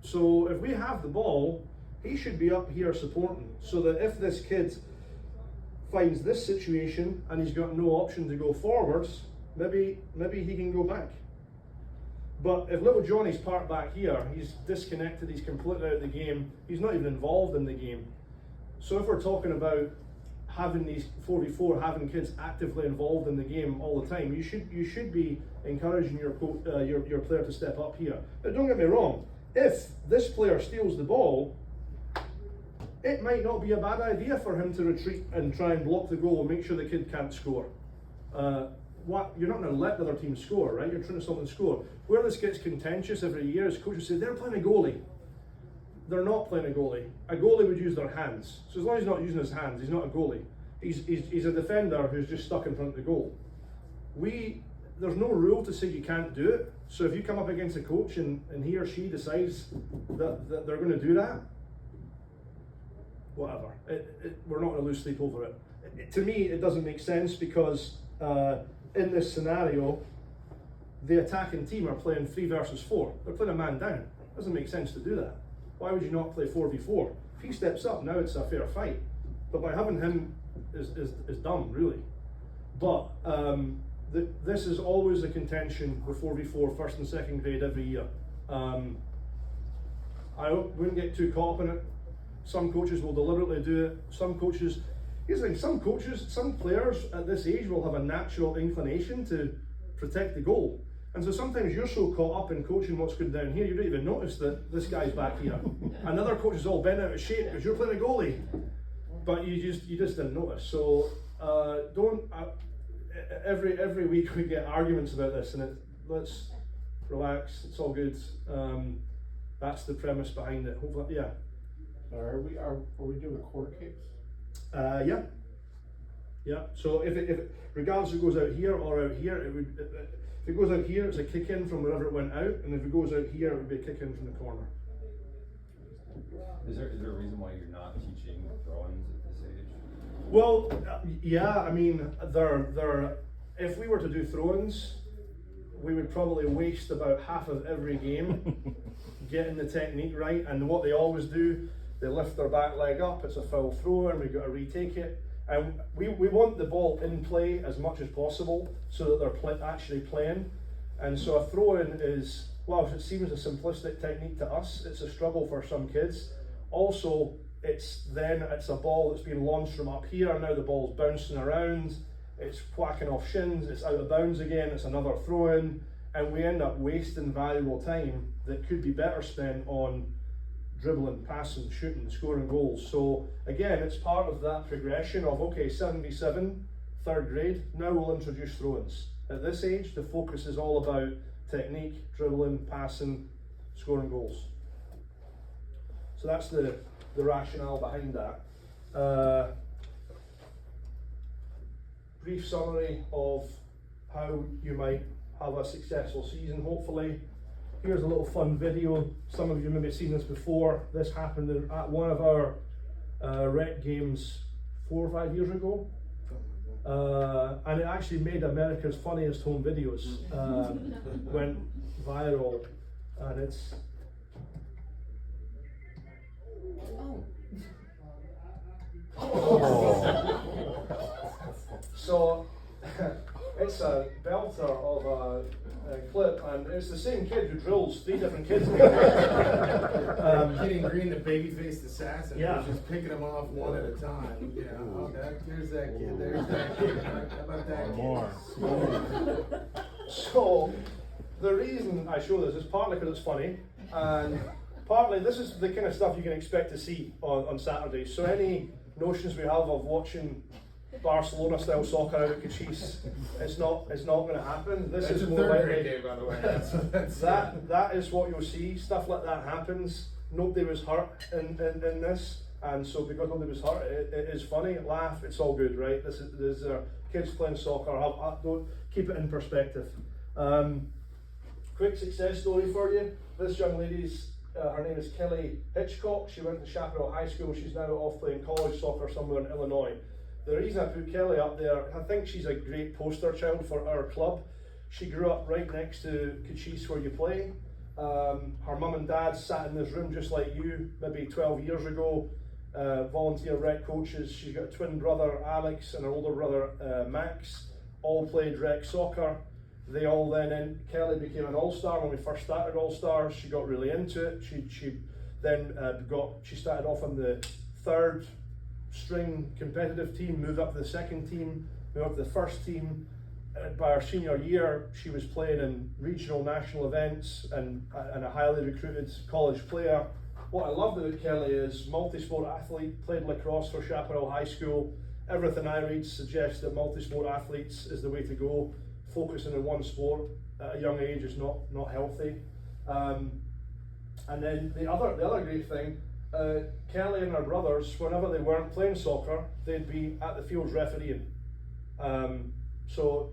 Speaker 1: so if we have the ball, he should be up here supporting, so that if this kid finds this situation and he's got no option to go forwards, maybe he can go back. But if little Johnny's parked back here, he's disconnected, he's completely out of the game, he's not even involved in the game. So if we're talking about having these 4v4, having kids actively involved in the game all the time, you should be encouraging your player to step up here. Now don't get me wrong, if this player steals the ball, it might not be a bad idea for him to retreat and try and block the goal and make sure the kid can't score. You're not going to let the other team score, right? You're trying to stop them score. Where this gets contentious every year is coaches say they're playing a goalie. They're not playing a goalie. A goalie would use their hands. So as long as he's not using his hands, he's not a goalie. He's a defender who's just stuck in front of the goal. There's no rule to say you can't do it. So if you come up against a coach and he or she decides that they're going to do that, whatever. We're not going to lose sleep over it. To me, it doesn't make sense, because in this scenario, the attacking team are playing 3 versus 4. They're playing a man down. It doesn't make sense to do that. Why would you not play 4v4? If he steps up, now it's a fair fight. But by having him is dumb, really. But this is always a contention with 4v4, first and second grade every year. I wouldn't get too caught up in it. Some coaches will deliberately do it. Here's the thing, some players at this age will have a natural inclination to protect the goal. And so sometimes you're so caught up in coaching what's going down here, you don't even notice that this guy's back here. Another coach is all bent out of shape because you're playing a goalie, but you just didn't notice. So every week we get arguments about this, and let's relax. It's all good. That's the premise behind it. Hopefully, yeah.
Speaker 5: Are we doing court kicks?
Speaker 1: Yeah. So if regardless if it goes out here or out here, if it goes out here, it's a kick in from wherever it went out, and if it goes out here, it would be a kick in from the corner.
Speaker 9: Is there a reason why you're not teaching throw-ins at this age?
Speaker 1: Well, yeah. I mean, if we were to do throw-ins, we would probably waste about half of every game getting the technique right. And what they always do, they lift their back leg up, it's a foul throw, and we've got to retake it. And we want the ball in play as much as possible so that they're actually playing. And so a throw-in is, well, it seems a simplistic technique to us, it's a struggle for some kids. Also, it's a ball that's been launched from up here, now the ball's bouncing around, it's whacking off shins, it's out of bounds again, it's another throw-in, and we end up wasting valuable time that could be better spent on dribbling, passing, shooting, scoring goals. So again, it's part of that progression of, okay, 7v7, third grade, now we'll introduce throw-ins. At this age, the focus is all about technique, dribbling, passing, scoring goals. So that's the rationale behind that. Brief summary of how you might have a successful season, hopefully. Here's a little fun video. Some of you maybe have seen this before. This happened at one of our rec games 4 or 5 years ago. And it actually made America's Funniest Home Videos. Went viral, and it's... So, it's a belter of a clip, and it's the same kid who drills 3 different kids.
Speaker 2: Getting Green, the baby-faced assassin,
Speaker 1: Yeah.
Speaker 2: was just picking them off one at a time. Yeah, oh, there's that kid, there's that kid. How about that kid?
Speaker 8: More.
Speaker 1: So, the reason I show this is partly because it's funny, and partly this is the kind of stuff you can expect to see on Saturdays. So any notions we have of watching Barcelona-style soccer out at Cachis, it's not going to happen. This
Speaker 2: That's
Speaker 1: is
Speaker 2: a
Speaker 1: more
Speaker 2: third
Speaker 1: likely.
Speaker 2: grade game, by the way. That's
Speaker 1: That is what you'll see. Stuff like that happens. Nobody was hurt in this, and so because nobody was hurt, it is funny. Laugh. It's all good, right? This is kids playing soccer. Don't keep it in perspective. Quick success story for you. This young lady's her name is Kelly Hitchcock. She went to Chaparral High School. She's now off playing college soccer somewhere in Illinois. The reason I put Kelly up there, I think she's a great poster child for our club. She grew up right next to Cachis where you play. Her mum and dad sat in this room just like you, maybe 12 years ago, volunteer rec coaches. She's got a twin brother, Alex, and her older brother, Max, all played rec soccer. They all Kelly became an all-star when we first started All-Stars. She got really into it. She started off on the third string competitive team, moved up to the second team, moved up to the first team. By her senior year, she was playing in regional national events and a highly recruited college player. What I loved about Kelly is multi-sport athlete, played lacrosse for Chaparral High School. Everything I read suggests that multi-sport athletes is the way to go. Focusing on one sport at a young age is not healthy. And then the other great thing, Kelly and her brothers, whenever they weren't playing soccer, they'd be at the fields refereeing. So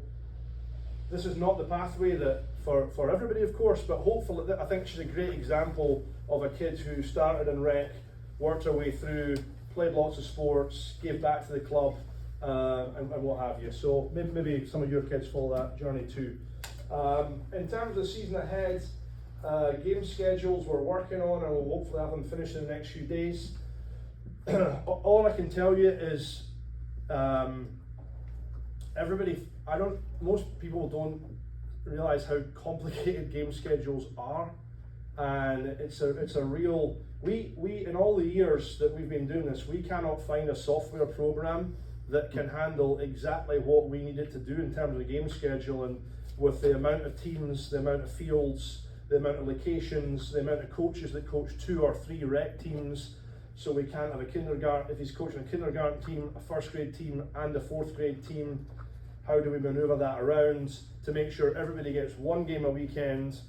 Speaker 1: this is not the pathway that for everybody, of course, but hopefully I think she's a great example of a kid who started in rec, worked her way through, played lots of sports, gave back to the club, and what have you. So maybe some of your kids follow that journey too. In terms of the season ahead, game schedules we're working on, and we'll hopefully have them finished in the next few days. All I can tell you is most people don't realize how complicated game schedules are, and it's a real, we in all the years that we've been doing this, we cannot find a software program that can handle exactly what we need it to do in terms of the game schedule, and with the amount of teams, the amount of fields, the amount of locations, the amount of coaches that coach 2 or 3 rec teams. So we can't have a kindergarten, if he's coaching a kindergarten team, a first grade team and a 4th grade team. How do we maneuver that around to make sure everybody gets 1 game a weekend,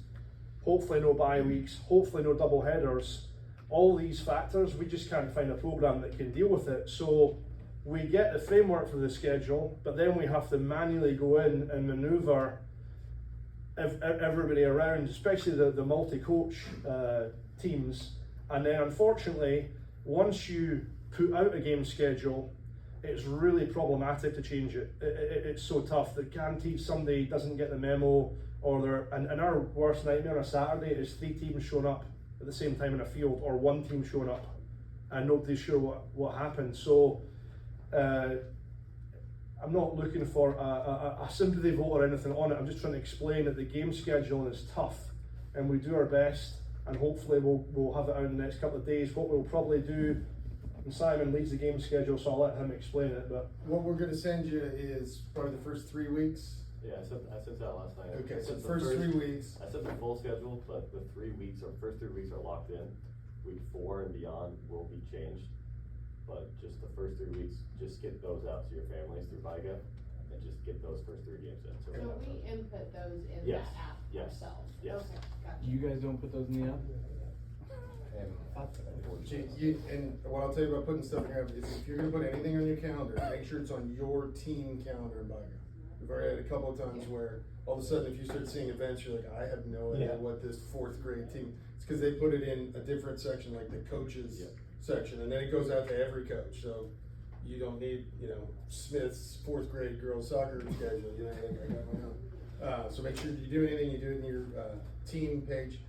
Speaker 1: hopefully no bye weeks, hopefully no double headers. All these factors, we just can't find a program that can deal with it. So we get the framework for the schedule, but then we have to manually go in and maneuver everybody around, especially the multi-coach teams. And then unfortunately, once you put out a game schedule, it's really problematic to change it. It's so tough that guaranteed somebody doesn't get the memo, or and our worst nightmare on a Saturday is 3 teams showing up at the same time in a field, or 1 team showing up and nobody's sure what happened. So I'm not looking for a sympathy vote or anything on it. I'm just trying to explain that the game scheduling is tough, and we do our best, and hopefully we'll have it out in the next couple of days. What we'll probably do, and Simon leads the game schedule, so I'll let him explain it. But
Speaker 2: What we're gonna send you is probably the first 3 weeks.
Speaker 7: Yeah, I sent that last night.
Speaker 2: Okay,
Speaker 7: I
Speaker 2: so
Speaker 7: sent the
Speaker 2: first 3 weeks.
Speaker 7: I sent the full schedule, but the 3 weeks, or first 3 weeks are locked in. Week 4 and beyond will be changed. But just the first 3 weeks, just get those out to your families through VIGA, and just get those first 3 games in. So
Speaker 6: So we input those in
Speaker 7: Yes,
Speaker 6: that app
Speaker 7: yes,
Speaker 6: ourselves?
Speaker 7: yes.
Speaker 6: Okay, gotcha.
Speaker 3: You guys don't put those in the app?
Speaker 2: And what I'll tell you about putting stuff in your app is if you're gonna put anything on your calendar, make sure it's on your team calendar in VIGA. We've already had a couple of times where all of a sudden, if you start seeing events, you're like, I have no idea what this 4th grade team. It's because they put it in a different section, like the coaches section, and then it goes out to every coach. So you don't need, Smith's 4th grade girls soccer schedule. You know, like, I got my own. So make sure you do anything, you do it in your team page.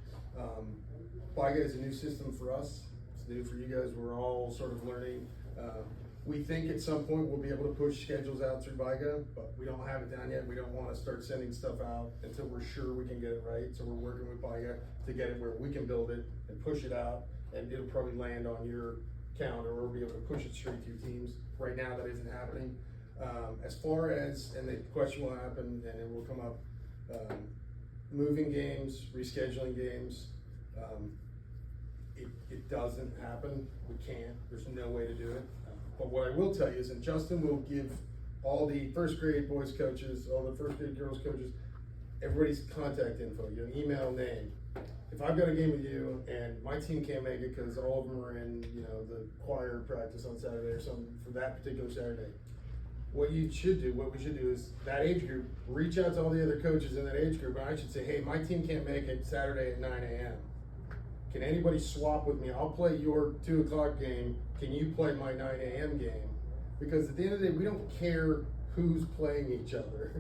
Speaker 2: VIGA is a new system for us. It's new for you guys. We're all sort of learning. We think at some point we'll be able to push schedules out through VIGA, but we don't have it down yet. We don't want to start sending stuff out until we're sure we can get it right. So we're working with VIGA to get it where we can build it and push it out, and it'll probably land on your calendar, or we'll be able to push it straight to your teams. Right now, that isn't happening. As far as, and the question will happen, and it will come up, moving games, rescheduling games. It doesn't happen. We can't. There's no way to do it. But what I will tell you is, and Justin will give all the 1st grade boys coaches, all the 1st grade girls coaches, everybody's contact info, email, name. If I've got a game with you and my team can't make it because all of them are in, the choir practice on Saturday or something for that particular Saturday, what we should do is that age group, reach out to all the other coaches in that age group, and I should say, hey, my team can't make it Saturday at 9 a.m. Can anybody swap with me? I'll play your 2 o'clock game. Can you play my 9 a.m. game? Because at the end of the day, we don't care who's playing each other.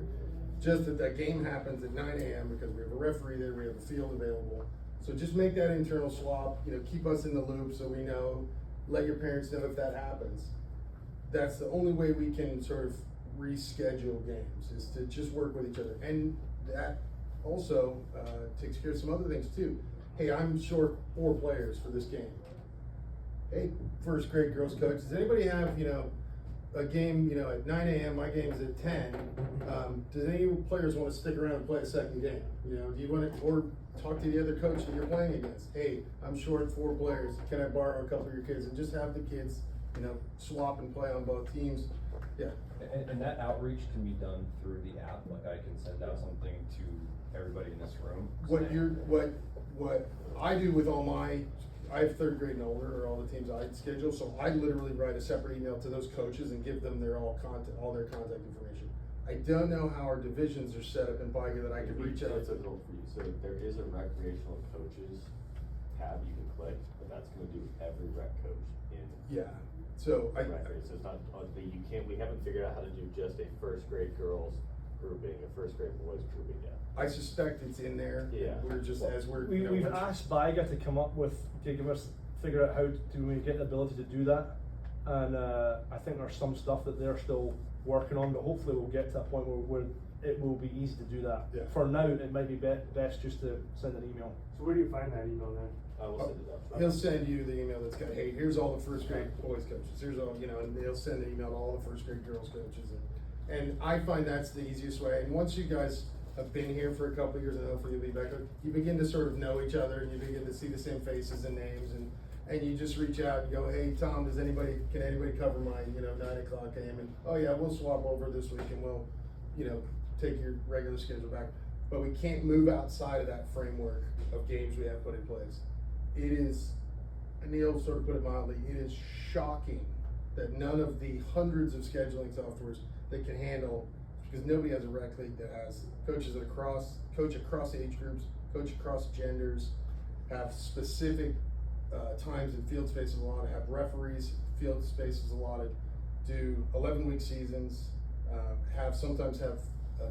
Speaker 2: Just that game happens at 9 a.m. because we have a referee there, we have a field available. So just make that internal swap, keep us in the loop so we know, let your parents know if that happens. That's the only way we can sort of reschedule games, is to just work with each other. And that also takes care of some other things too. Hey, I'm short 4 players for this game. Hey, 1st grade girls coach, does anybody have, a game, at 9 a.m., my game's at 10. Does any players want to stick around and play a second game? Do you want to, or talk to the other coach that you're playing against? Hey, I'm short 4 players. Can I borrow a couple of your kids? And just have the kids, swap and play on both teams. Yeah.
Speaker 9: And that outreach can be done through the app, like I can send out something to everybody in this room.
Speaker 2: What I do with I have 3rd grade and older, or all the teams I schedule, so I literally write a separate email to those coaches and give them all their contact information. I don't know how our divisions are set up in VIGA that I can reach out
Speaker 7: It's
Speaker 2: to.
Speaker 7: difficult for you. So there is a recreational coaches tab you can click, but that's going to do every rec coach in.
Speaker 2: Yeah, so
Speaker 7: Right, so it's not, we haven't figured out how to do just a 1st grade girls grouping, a 1st grade boys grouping yet.
Speaker 2: I suspect it's in there.
Speaker 7: Yeah.
Speaker 2: We're just, as we're.
Speaker 1: we've asked VIGA to give us, figure out how do we get the ability to do that. And I think there's some stuff that they're still working on, but hopefully we'll get to a point where it will be easy to do that.
Speaker 2: Yeah.
Speaker 1: For now, it might be best just to send an email.
Speaker 4: So where do you find that email then?
Speaker 7: I will send it out.
Speaker 2: He'll send you the email that's got, hey, here's all the 1st grade boys coaches. Here's all, and he'll send an email to all the 1st grade girls coaches. And I find that's the easiest way. And once you guys have been here for a couple of years, and hopefully you'll be back, you begin to sort of know each other, and you begin to see the same faces and names, and you just reach out and go, hey, Tom, can anybody cover my, 9 o'clock game? And, oh yeah, we'll swap over this week and we'll, take your regular schedule back. But we can't move outside of that framework of games we have put in place. It is, and Neil sort of put it mildly, it is shocking that none of the hundreds of scheduling softwares that can handle, because nobody has a rec league that has coaches that coach across age groups, coach across genders, have specific times and field spaces allotted, have referees, field spaces allotted, do 11-week seasons, sometimes have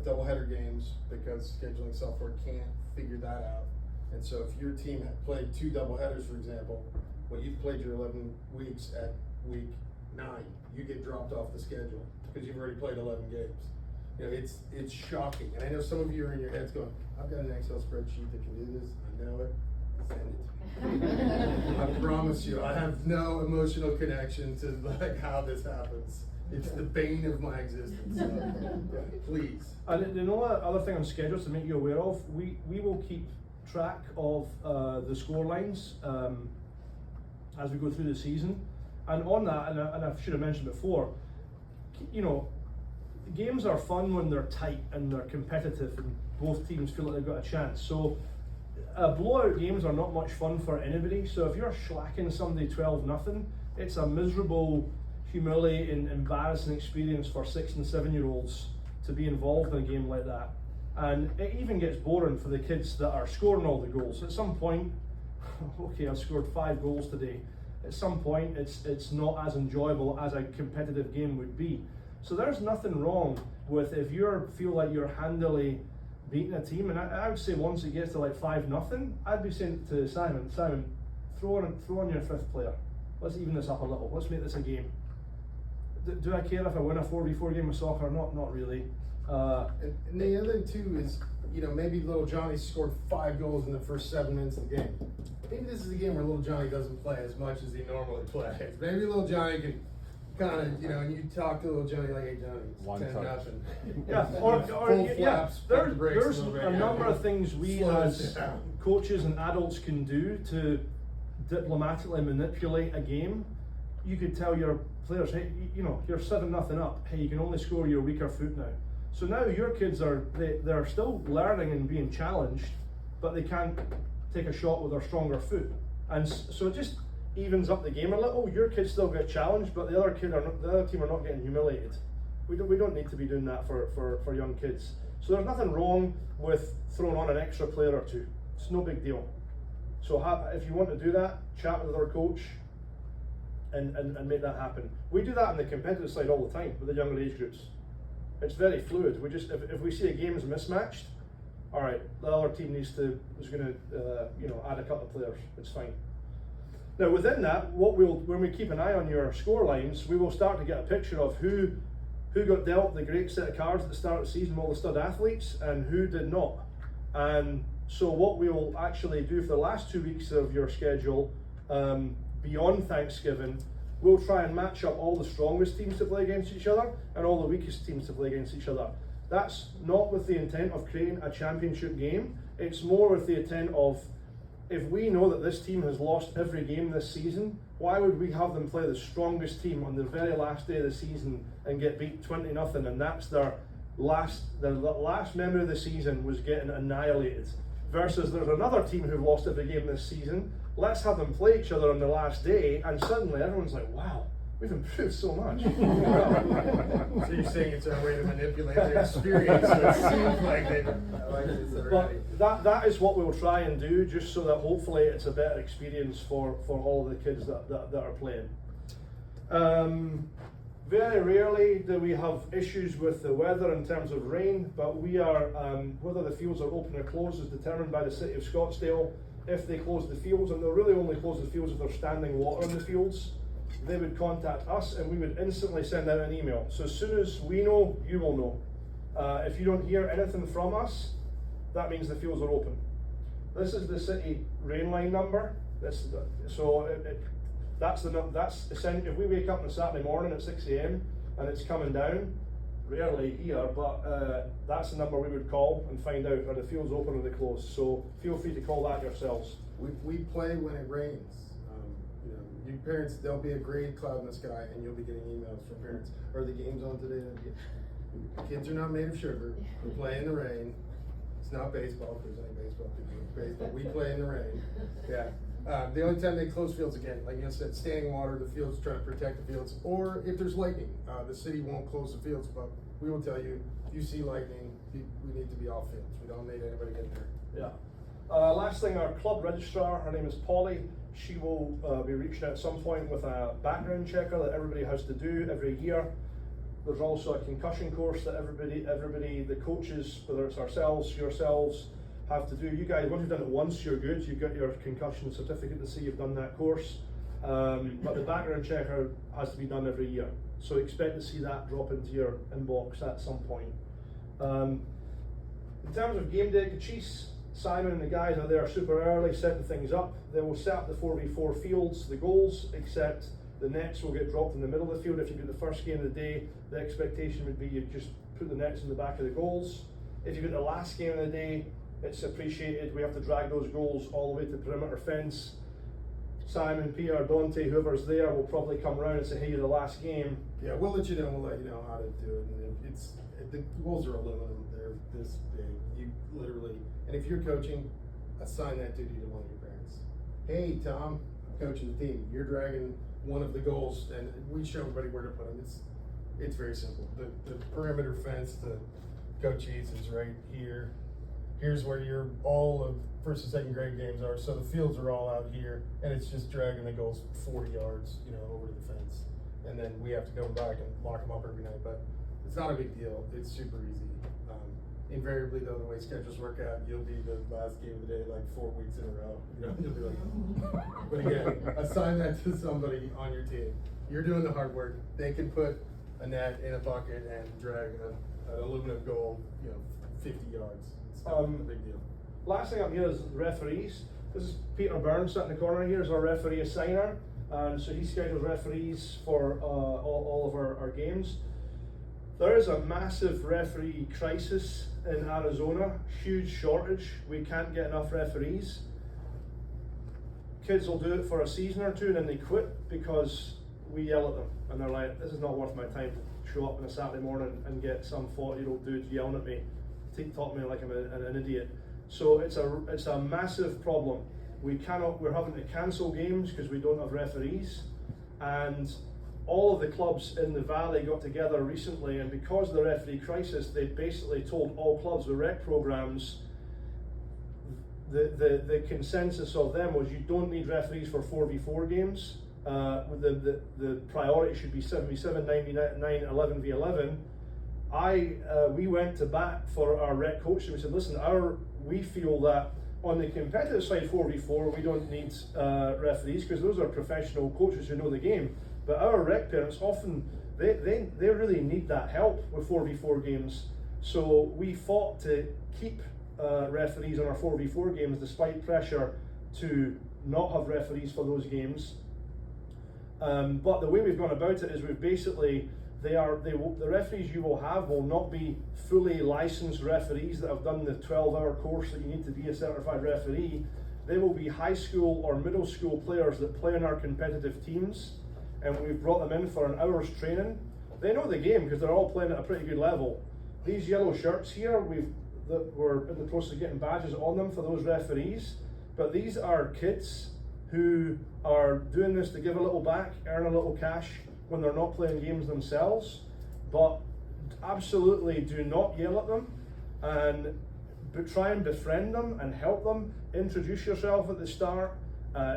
Speaker 2: doubleheader games because scheduling software can't figure that out. And so if your team had played 2 doubleheaders, for example, well, you've played your 11 weeks at week 9, you get dropped off the schedule because you've already played 11 games. You know, it's shocking. And I know some of you are in your heads going, I've got an Excel spreadsheet that can do this. I know it. Send it. I promise you, I have no emotional connection to like how this happens. It's the bane of my existence. So, please.
Speaker 1: And the other thing on schedules to make you aware of, we will keep track of the score lines as we go through the season. And on that, and I should have mentioned before, you know, games are fun when they're tight and they're competitive and both teams feel like they've got a chance. So blowout games are not much fun for anybody. So if you're slacking somebody 12-0, it's a miserable, humiliating, embarrassing experience for 6 and 7-year-olds to be involved in a game like that. And it even gets boring for the kids that are scoring all the goals. At some point, okay, I've scored 5 goals today. At some point, it's not as enjoyable as a competitive game would be. So there's nothing wrong with if you feel like you're handily beating a team, and I would say once it gets to like 5-0, I'd be saying to Simon, throw on your 5th player. Let's even this up a little. Let's make this a game. Do I care if I win a 4v4 game of soccer? Not really.
Speaker 2: And the other thing too is, you know, maybe little Johnny scored 5 goals in the first 7 minutes of the game. Maybe this is a game where little Johnny doesn't play as much as he normally plays. Maybe little Johnny can kind of, you know, and you talk to little Johnny like, hey Johnny, it's 10-0.
Speaker 1: Yeah, there's a number of things we as coaches and adults can do to diplomatically manipulate a game. You could tell your players, hey, you know, you're 7-0 up. Hey, you can only score your weaker foot now. So now your kids they're still learning and being challenged, but they can't take a shot with their stronger foot, and so it just evens up the game a little. Your kids still get challenged, but the other team are not getting humiliated. We don't need to be doing that for young kids. So there's nothing wrong with throwing on an extra player or 2. It's no big deal. So if you want to do that, chat with our coach and make that happen. We do that on the competitive side all the time with the younger age groups. It's very fluid. We just if we see a game is mismatched, all right, the other team is going to add a couple of players. It's fine. Now within that, when we keep an eye on your score lines, we will start to get a picture of who got dealt the great set of cards at the start of the season, all the stud athletes, and who did not. And so what we will actually do for the last 2 weeks of your schedule, beyond Thanksgiving, we'll try and match up all the strongest teams to play against each other and all the weakest teams to play against each other. That's not with the intent of creating a championship game. It's more with the intent of, if we know that this team has lost every game this season, why would we have them play the strongest team on the very last day of the season and get beat 20-0, and that's their last memory of the season was getting annihilated, versus there's another team who've lost every game this season. Let's have them play each other on the last day, and suddenly everyone's like, wow, we've improved so much.
Speaker 2: So you're saying it's a way to manipulate their experience, so it seems like they like this already.
Speaker 1: But that is what we'll try and do, just so that hopefully it's a better experience for all the kids that are playing. Very rarely do we have issues with the weather in terms of rain, but we are, whether the fields are open or closed is determined by the City of Scottsdale. If they close the fields, and they'll really only close the fields if there's standing water in the fields, they would contact us and we would instantly send out an email. So as soon as we know, you will know. If you don't hear anything from us, that means the fields are open. This is the city rain line number. That's essentially, if we wake up on a Saturday morning at 6 a.m. and it's coming down, rarely here, but that's the number we would call and find out are the fields open or they closed. So feel free to call that yourselves.
Speaker 2: We play when it rains. You parents, there'll be a gray cloud in the sky, and you'll be getting emails from parents. Are the games on today? Kids are not made of sugar. We play in the rain. It's not baseball. If there's any baseball, baseball. We play in the rain. Yeah. The only time they close fields again, like you said, standing water, the fields trying to protect the fields, or if there's lightning, the city won't close the fields, but we will tell you, if you see lightning, we need to be off fields. We don't need anybody getting hurt.
Speaker 1: Yeah. Last thing, our club registrar, her name is Polly. She will be reaching out at some point with a background checker that everybody has to do every year. There's also a concussion course that everybody, the coaches, whether it's ourselves, yourselves, have to do. You guys, once you've done it once, you're good. You've got your concussion certificate to say you've done that course. But the background checker has to be done every year. So expect to see that drop into your inbox at some point. In terms of game day Cachis, Simon and the guys are there super early setting things up. They will set up the 4v4 fields, the goals, except the nets will get dropped in the middle of the field. If you get the first game of the day, the expectation would be you just put the nets in the back of the goals. If you get the last game of the day, it's appreciated. We have to drag those goals all the way to the perimeter fence. Simon, Peter, Dante, whoever's there will probably come around and say, hey, you're the last game.
Speaker 2: Yeah, we'll let you know. We'll let you know how to do it. And the goals are aluminum. They're this big. You literally, and if you're coaching, assign that duty to one of your parents. Hey, Tom, I'm coaching the team. You're dragging one of the goals, and we show everybody where to put them. It's very simple. The perimeter fence to Coach Eats is right here. Here's where your all of first and second grade games are. So the fields are all out here, and it's just dragging the goals 40 yards, over to the fence. And then we have to go back and lock them up every night. But it's not a big deal. It's super easy. Invariably, though, the way schedules work out, you'll be the last game of the day like 4 weeks in a row. You'll be like, but again, assign that to somebody on your team. You're doing the hard work. They can put a net in a bucket and drag an aluminum goal, 50 yards. It's not a big deal.
Speaker 1: Last thing up here is referees. This is Peter Burns sitting in the corner here, is our referee assigner. And so he schedules referees for all of our games. There is a massive referee crisis in Arizona, huge shortage. We can't get enough referees. Kids will do it for a season or two and then they quit because we yell at them and they're like, this is not worth my time to show up on a Saturday morning and get some 40-year-old dude yelling at me, talk to me like I'm an idiot. So it's a massive problem. We're having to cancel games because we don't have referees, and all of the clubs in the Valley got together recently, and because of the referee crisis, they basically told all clubs with rec programs, the consensus of them was you don't need referees for 4v4 games. The priority should be 7v7, 9v9, 11v11. We went to bat for our rec coach and we said, listen, we feel that on the competitive side 4v4 we don't need referees because those are professional coaches who know the game. But our rec parents often, they really need that help with 4v4 games. So we fought to keep referees on our 4v4 games despite pressure to not have referees for those games. But the way we've gone about it is we've basically, the referees you will have will not be fully licensed referees that have done the 12-hour course that you need to be a certified referee. They will be high school or middle school players that play in our competitive teams, and we've brought them in for an hour's training. They know the game because they're all playing at a pretty good level. These yellow shirts here, we're in the process of getting badges on them for those referees, but these are kids who are doing this to give a little back, earn a little cash when they're not playing games themselves. But absolutely do not yell at them, and try and befriend them and help them. Introduce yourself at the start,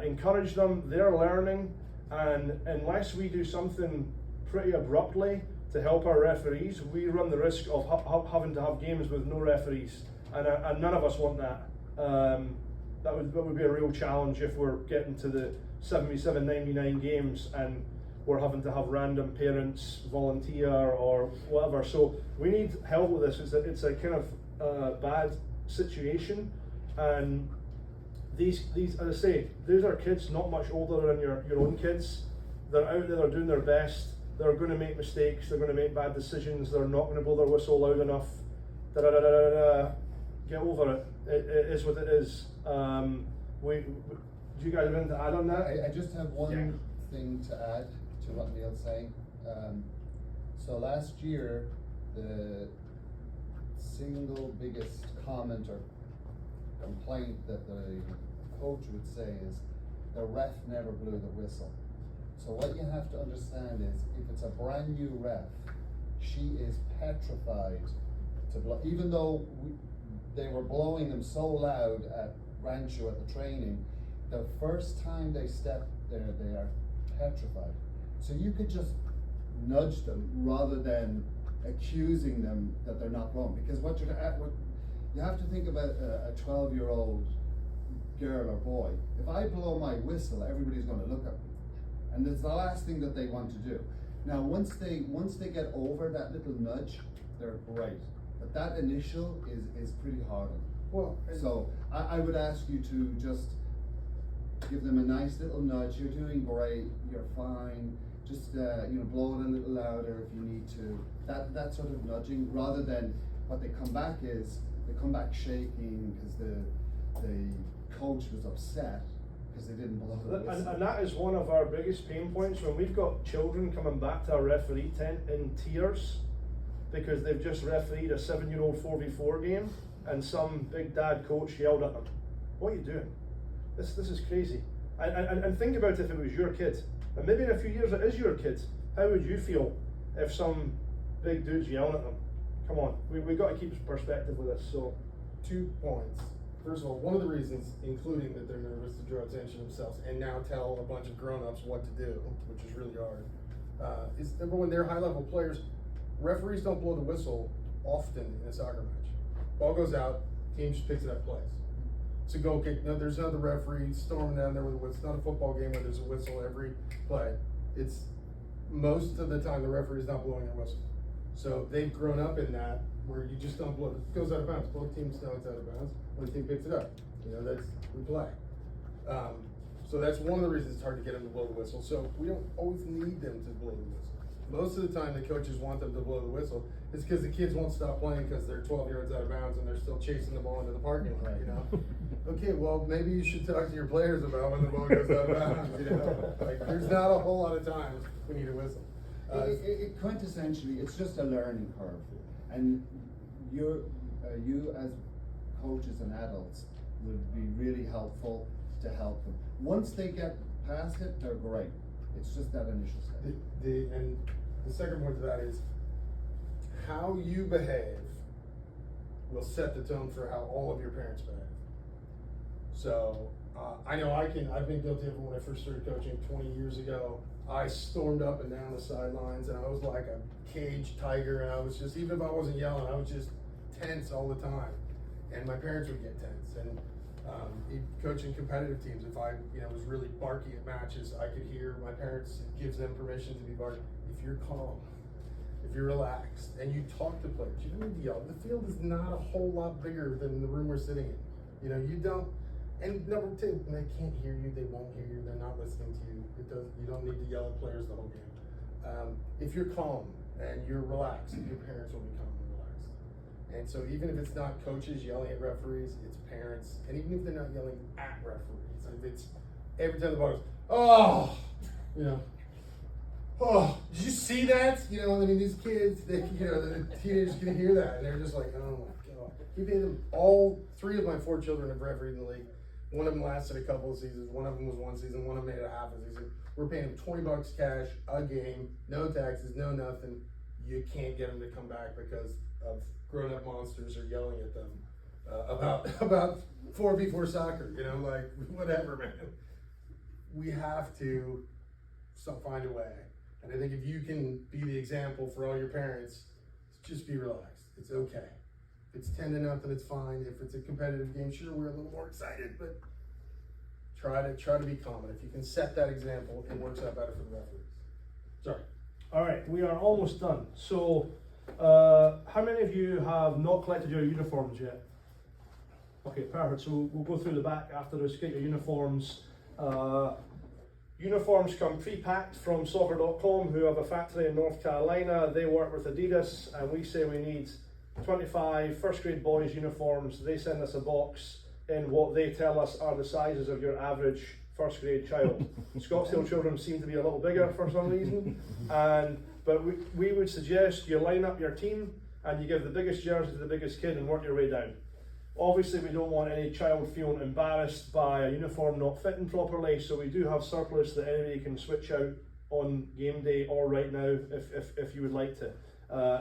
Speaker 1: encourage them, they're learning, and unless we do something pretty abruptly to help our referees, we run the risk of having to have games with no referees, and none of us want that. That would be a real challenge if we're getting to the 7v7, 9v9 games and we're having to have random parents volunteer or whatever. So we need help with this. It's a kind of bad situation, and these, as I say, these are kids not much older than your own kids. They're out there, they're doing their best. They're going to make mistakes. They're going to make bad decisions. They're not going to blow their whistle loud enough. Get over it. It is what it is. Do you guys have anything to add on that?
Speaker 10: I just have one thing to add to what Neil's saying. So last year, the single biggest comment or complaint that the coach would say is the ref never blew the whistle. So what you have to understand is if it's a brand new ref, she is petrified to blow, even though they were blowing them so loud at Rancho at the training, the first time they step there, they are petrified. So you could just nudge them rather than accusing them that they're not wrong. Because what you have to think about a 12-year-old girl or boy. If I blow my whistle, everybody's going to look at me, and it's the last thing that they want to do. Now, once they get over that little nudge, they're great. But that initial is pretty hard on them.
Speaker 2: Well,
Speaker 10: So I would ask you to just give them a nice little nudge. You're doing great. You're fine. Just blow it a little louder if you need to. That sort of nudging, rather than what they come back shaking because the coach was upset because they didn't blow the whistle.
Speaker 1: And that is one of our biggest pain points when we've got children coming back to our referee tent in tears because they've just refereed a 7-year-old 4v4 game and some big dad coach yelled at them, "What are you doing? This is crazy." And think about if it was your kid, and maybe in a few years it is your kid. How would you feel if some big dude's yelling at them? Come on, we got to keep perspective with this. So,
Speaker 2: 2 points. First of all, one of the reasons, including that they're nervous to draw attention to themselves and now tell a bunch of grown-ups what to do, which is really hard, is number one, they're high-level players. Referees don't blow the whistle often in a soccer match. Ball goes out, team just picks it up, plays. It's a goal kick. No, there's another referee storming down there with a whistle. It's not a football game where there's a whistle every play. It's most of the time the referee's not blowing their whistle. So they've grown up in that where you just don't blow it. It goes out of bounds. Both teams know it's out of bounds when the team picks it up. That's we play. So that's one of the reasons it's hard to get them to blow the whistle. So we don't always need them to blow the whistle. Most of the time the coaches want them to blow the whistle. It's because the kids won't stop playing because they're 12 yards out of bounds and they're still chasing the ball into the parking lot, Okay, well, maybe you should talk to your players about when the ball goes out of bounds, Like, there's not a whole lot of times we need a whistle.
Speaker 10: Quintessentially, it's just a learning curve, and you as coaches and adults would be really helpful to help them. Once they get past it, they're great. It's just that initial step.
Speaker 2: And the second point to that is how you behave will set the tone for how all of your parents behave. So I know I've been guilty of it when I first started coaching 20 years ago. I stormed up and down the sidelines and I was like a caged tiger, and I was just, even if I wasn't yelling, I was just tense all the time. And my parents would get tense. And coaching competitive teams, if I was really barky at matches, I could hear my parents, it gives them permission to be barky. If you're calm, if you're relaxed, and you talk to players, you don't need to yell. The field is not a whole lot bigger than the room we're sitting in. You don't. And number two, when they can't hear you, they won't hear you, they're not listening to you. You don't need to yell at players the whole game. If you're calm and you're relaxed, your parents will be calm and relaxed. And so even if it's not coaches yelling at referees, it's parents. And even if they're not yelling at referees, if it's every time the ball goes, oh, oh, did you see that? These kids, the teenagers can hear that and they're just like, oh my God. We paid them, all 3 of my 4 children have refereed in the league. One of them lasted a couple of seasons. One of them was 1 season. One of them made it a half a season. We're paying them $20 cash a game, no taxes, no nothing. You can't get them to come back because of grown-up monsters are yelling at them about 4v4 soccer. Whatever, man. We have to find a way. And I think if you can be the example for all your parents, just be relaxed. It's okay. If it's 10-0, it's fine. If it's a competitive game, sure, we're a little more excited, but try to be calm. And if you can set that example, it works out better for the referees. Sorry.
Speaker 1: all right, we are almost done. So, how many of you have not collected your uniforms yet? Okay, perfect. So we'll go through the back after this. Get your uniforms. Uniforms come pre-packed from soccer.com, who have a factory in North Carolina. They work with Adidas, and we say we need 25 first grade boys uniforms. They send us a box in what they tell us are the sizes of your average first grade child. Scottsdale children seem to be a little bigger for some reason, but we would suggest you line up your team and you give the biggest jersey to the biggest kid and work your way down. Obviously, we don't want any child feeling embarrassed by a uniform not fitting properly, so we do have surplus that anybody can switch out on game day or right now if you would like to.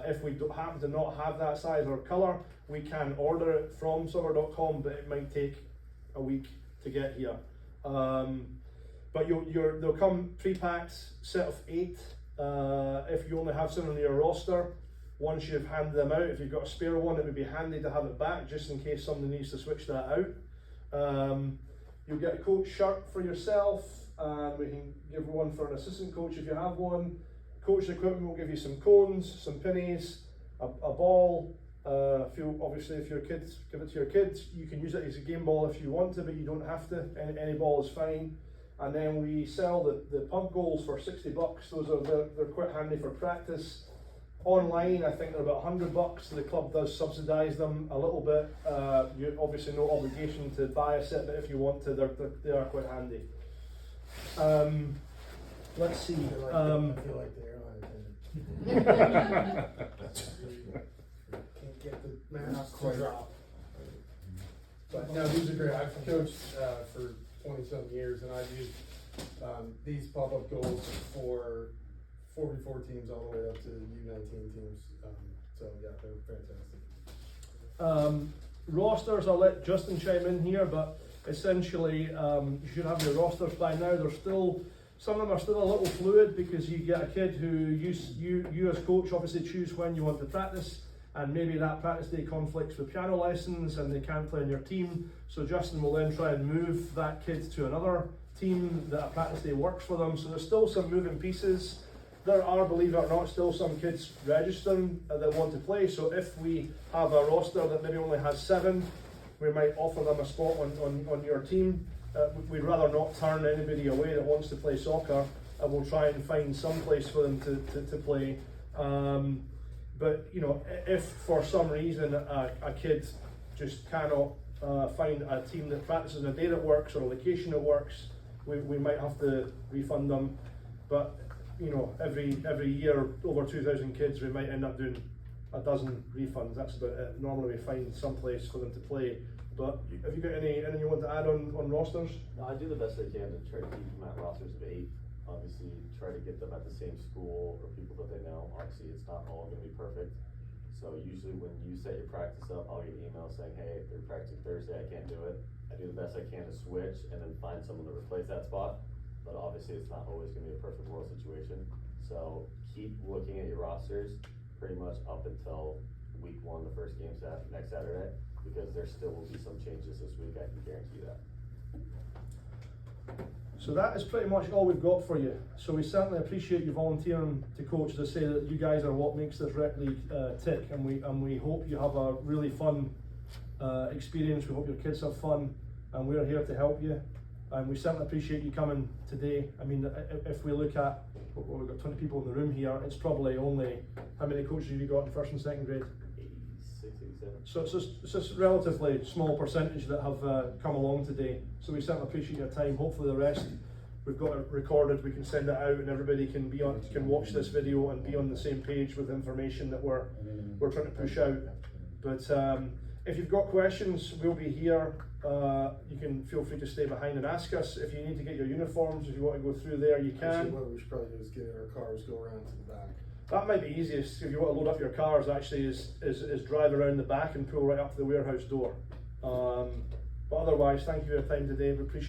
Speaker 1: If we happen to not have that size or colour, we can order it from soccer.com, but it might take a week to get here. But they'll come pre-packed, set of 8. If you only have someone on your roster, once you've handed them out, if you've got a spare one, it would be handy to have it back just in case somebody needs to switch that out. You'll get a coach shirt for yourself, and we can give one for an assistant coach if you have one. Coach equipment will give you some cones, some pennies, a ball. If your kids, give it to your kids. You can use it as a game ball if you want to, but you don't have to. Any ball is fine. And then we sell the pump goals for $60. They're quite handy for practice. Online, I think they're about $100. The club does subsidise them a little bit. You obviously no obligation to buy a set, but if you want to, they are quite handy. Let's see.
Speaker 2: I feel like the airline attendant. Can't get the masks to drop. But no, these are great. I've coached for 20-some years, and I've used these pop-up goals for 4v4 teams all the way up to U19 teams. So yeah, they're fantastic.
Speaker 1: Rosters, I'll let Justin chime in here, but essentially you should have your rosters by now. Some of them are still a little fluid because you get a kid who you as coach obviously choose when you want to practice, and maybe that practice day conflicts with piano lessons and they can't play in your team. So Justin will then try and move that kid to another team that a practice day works for them. So there's still some moving pieces. There are, believe it or not, still some kids registering that want to play. So if we have a roster that maybe only has 7, we might offer them a spot on your team. We'd rather not turn anybody away that wants to play soccer, and we'll try and find some place for them to play. But you know, if for some reason a kid just cannot find a team that practices on a day that works or a location that works, we might have to refund them. But you know, every year over 2,000 kids, we might end up doing a dozen refunds. That's about it. Normally we find some place for them to play. But have you got anything you want to add on rosters?
Speaker 7: No, I do the best I can to try to keep them at rosters of 8. Obviously, try to get them at the same school or people that they know. Obviously, it's not all going to be perfect. So usually when you set your practice up, I'll get an email saying, hey, they're practicing Thursday, I can't do it. I do the best I can to switch and then find someone to replace that spot. But obviously, it's not always going to be a perfect world situation. So keep looking at your rosters pretty much up until week 1, the first game next Saturday, because there still will be some changes this week, I can guarantee that.
Speaker 1: So that is pretty much all we've got for you. So we certainly appreciate you volunteering to coach. As I say, that you guys are what makes this rec league tick, and we hope you have a really fun experience. We hope your kids have fun, and we're here to help you. And we certainly appreciate you coming today. I mean, if we look at, well, we've got 20 people in the room here, it's probably only, how many coaches have you got in 1st and 2nd grade?
Speaker 7: 86, 87.
Speaker 1: So it's just a relatively small percentage that have come along today. So we certainly appreciate your time. Hopefully the rest, we've got it recorded, we can send it out and everybody can watch this video and be on the same page with information that we're trying to push out. But if you've got questions, we'll be here. You can feel free to stay behind and ask us. If you need to get your uniforms, if you want to go through there, you can.
Speaker 2: Actually, what we should probably do is get in our cars, go around to the back.
Speaker 1: That might be easiest. If you want to load up your cars, actually, is drive around the back and pull right up to the warehouse door. But otherwise, thank you for your time today. We appreciate